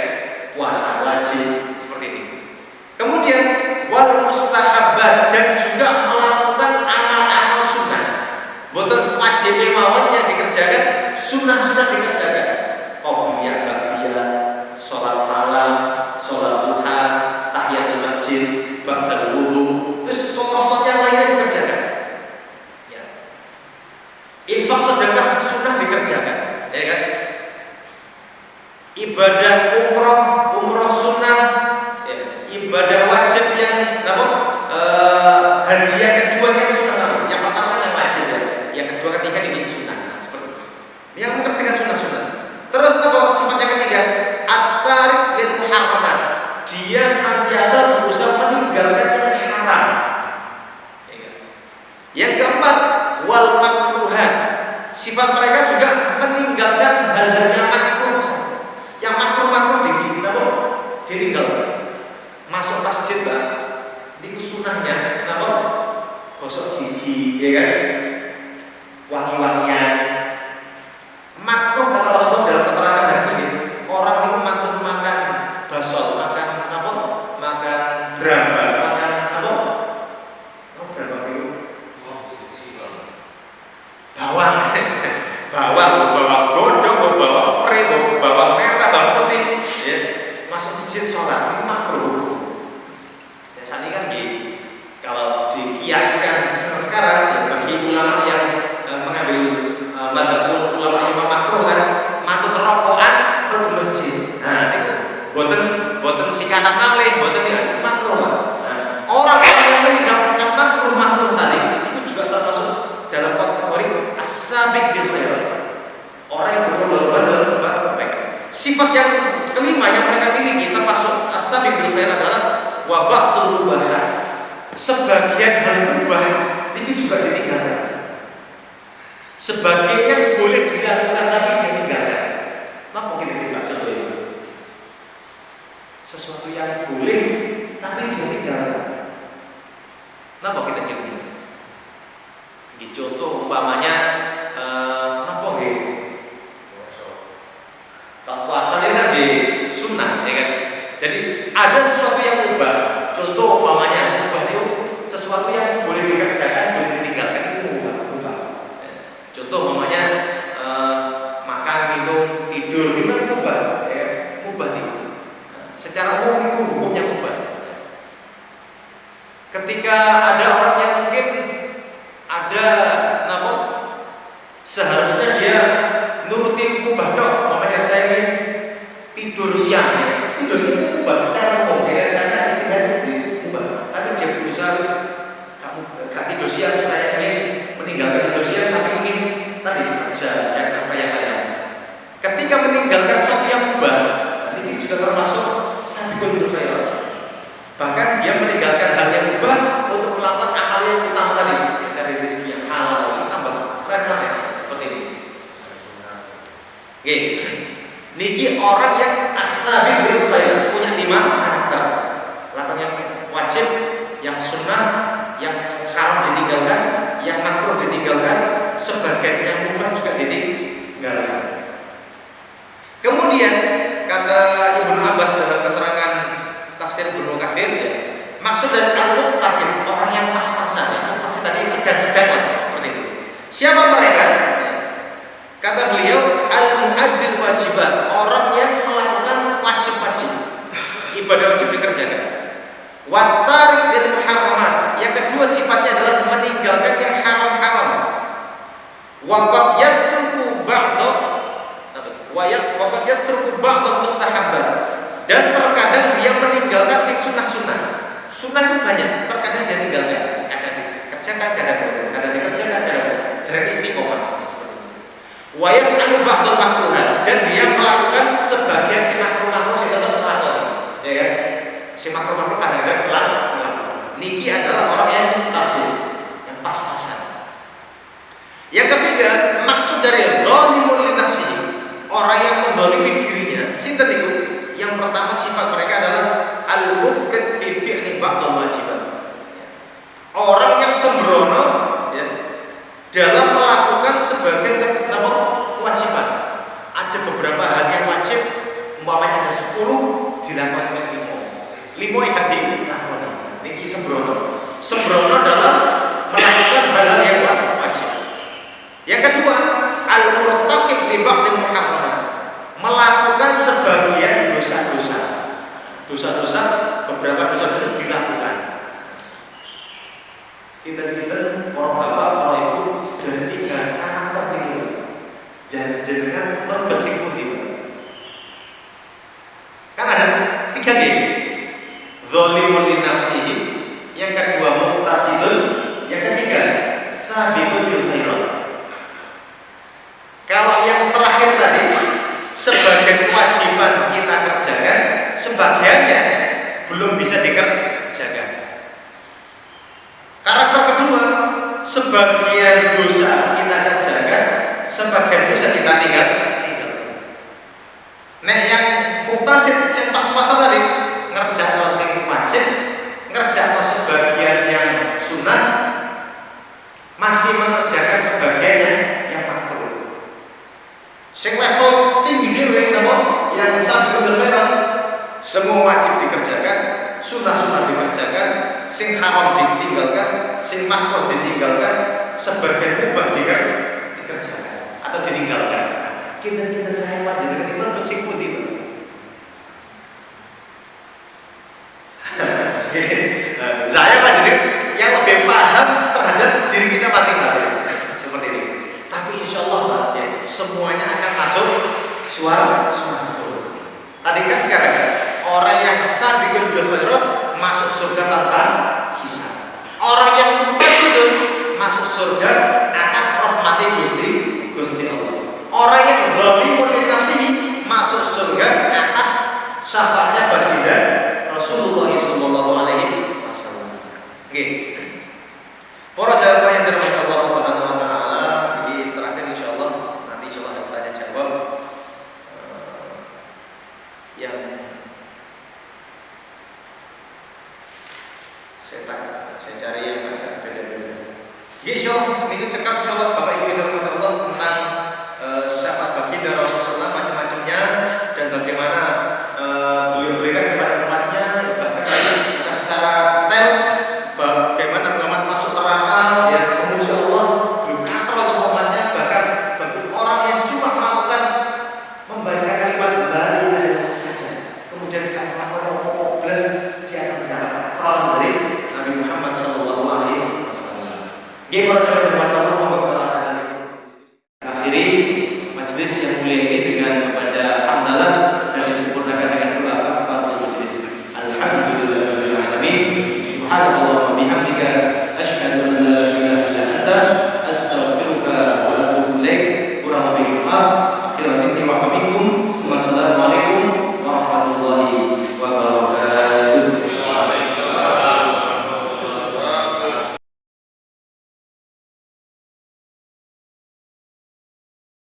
Puasa wajib, seperti ini. Kemudian wal mustahabbat, dan juga melakukan amal-amal sunnah. Boten wajib mawon yang dikerjakan, sunnah-sunnah dikerjakan. Qobliyah, ba'diyah, sholat malam, sholat duha, tahiyatul masjid, ba'dal wudu, terus sholat-sholat yang lainnya dikerjakan. Ya. Infak sedekah sunnah dikerjakan, ya kan? Ibadah umroh sunnah, ya. Ibadah wajib yang haji yang kedua yang sunnah, yang pertama yang wajib ya, yang kedua ketiga ini sunnah. Nah, seperti itu. Yang mengerjakan sunnah. Terus sifat yang ketiga, at-tarik lil muharramat, dia senantiasa berusaha meninggalkan yang haram. Ya. Yang keempat, wal makruhat, sifat mereka juga meninggalkan hal-hal yang makruh. Yang makruh ditinggalkan. Masuk masjid Mbak, itu sunnahnya gosok gigi, ya kan? Wangi-wangian. Makruh kata Rasulullah dalam keterangan hadis gitu, orang itu makan basol, makan berambang, makan berambang itu bawang godong, bawang pre, bawang merah, bawang putih, ya. Masuk masjid sholat itu makruh. Biasanya kan kalau dikiaskan sekarang ya, bagi ulama yang mengambil ulama yang makruh kan, matut rokokan perlu masjid. Nah itu boten sikatan malih, boten tidak makruh. Nah, orang-orang yang meninggalkan makruh tadi itu juga termasuk dalam kategori as-sabiq bil khairat, orang yang berlomba-lomba dalam kebaikan. Sifat yang kelima yang mereka miliki termasuk as-sabiqul khair adalah wa ba'dul mubahat. Sebagian hal mubah itu juga ditinggalkan. Sebagian yang boleh dilakukan tapi dia tinggalkan. Kenapa kita tidak contoh ini? Sesuatu yang boleh tapi dia tinggalkan. Kenapa kita gitu? Di contoh umpamanya napa nggih? Tak puasa ini kan di sunnah, ya kan? Jadi ada sesuatu yang mubah. Contoh umpamanya mubah itu sesuatu yang boleh dikerjakan, boleh ditinggalkan itu mubah. Contoh umpamanya makan, minum, tidur itu kan mubah, ya, mubah nih. Secara umum itu hukumnya mubah. Ketika ada orang yang mungkin ada apa? Seharusnya dia nuruti mubah dok. Umpamanya saya ingin tidur siang, ya. Tidur siang mubah secara umum, ya, karena istirahat itu mubah. Tapi dia berusaha kamu gak tidur siang, saya ingin meninggalkan tidur siang, tapi ingin tadi kerja dan apa yang lain. Ketika meninggalkan sesuatu yang mubah, ini juga termasuk sabiqul khair. Bahkan dia meninggalkan hal yang mubah untuk melakukan amal yang utama tadi, mencari rezeki yang halal. Ini tambah keren banget seperti ini. Oke, niki orang yang as-sabiqul khair, punya 5 karakter. Lakukan yang wajib, yang sunnah, yang haram ditinggalkan, yang makruh ditinggalkan, sebagian yang mubah juga ditinggalkan. Kemudian kata Ibnu Abbas dalam keterangan tafsir Ibnu Katsir, ya, maksud dari al-muqtasid orang yang pas-pasan, ya, muqtasid tadi sedang-sedang lah, seperti itu. Siapa mereka? Ya. Kata beliau al-mu'addil wajibat, orang yang melakukan wajib-wajib, ibadah wajib dikerjakan. Wa tarik lil muharramat, yang kedua sifatnya adalah meninggalkan yang haram-haram. Wa qad yatruku ba'dha wa qad yatruku ba'dha mustahabbat, dan terkadang dia meninggalkan sing sunnah-sunnah. Sunnah itu banyak, terkadang dia tinggalkan, kadang dikerjakan, kadang dikerjakan, kadang istiqomah. Wa yaf'alu ba'dal makruhat, dan dia melakukan sebagian si makruh-makruh sing tetep melakukan, ya kan? Si makruh-makruh kadang-kadang melakukan. Niki adalah orang yang tasih, yang pas-pasan. Yang ketiga, maksud dari zalimun li nafsihi, orang yang menzalimi dirinya. Sinten niku? Yang pertama sifat mereka adalah al-mufrid fi fi'li ba'dal wajibat. Orang yang sembrono, ya, dalam melakukan sebagian kewajiban. Ada beberapa hal yang wajib, umpamanya ada 10 dilakukan oleh 5 hati. Nah, ini sembrono dalam melakukan hal-hal yang wajib. Yang kedua, al-murtaqib li ba'dil muharramat, melakukan sebagian dosa-dosa. Dosa-dosa, beberapa dosa-dosa dilakukan. Kita orang bapak, orang ibu dari 3 karakter ini, jangan melebet sing putih. Kan ada 3 gini. Zalimun li nafsihi, yang kedua muqtasidun, yang ketiga sabiqun bil khairat. Kalau yang terakhir tadi, sebagian kewajiban kita kerjakan, sebagiannya belum bisa dikerjakan. Karakter kedua, sebagian dosa kita kerjakan, sebagian dosa kita tinggalkan. Nek yang muqtasid, yang pas-pasan tadi, ngerjakno sing wajib, ngerjakno sebagian yang sunnah, masih mengerjakan sebagian yang makruh. Sing level tinggi dhewe napa? Yang sabiqul khairat, semua wajib dikerjakan, sunnah-sunnah dikerjakan, sing haram ditinggalkan, sing makruh ditinggalkan, sebagian mubah dikerjakan atau ditinggalkan. Kita saya panjenengan iki bentuk sing pundi, Pak? Saya panjenengan yang lebih paham terhadap diri kita masing-masing seperti ini. Tapi insya Allah, ya, semuanya akan masuk suara. Tadi kan dikatakan orang yang sabiqul bil khairat masuk surga tanpa hisab. Orang yang muqtasidun masuk surga atas rahmati Gusti Allah. Orang yang zalimun li nafsihi masuk surga menghadiri majelis yang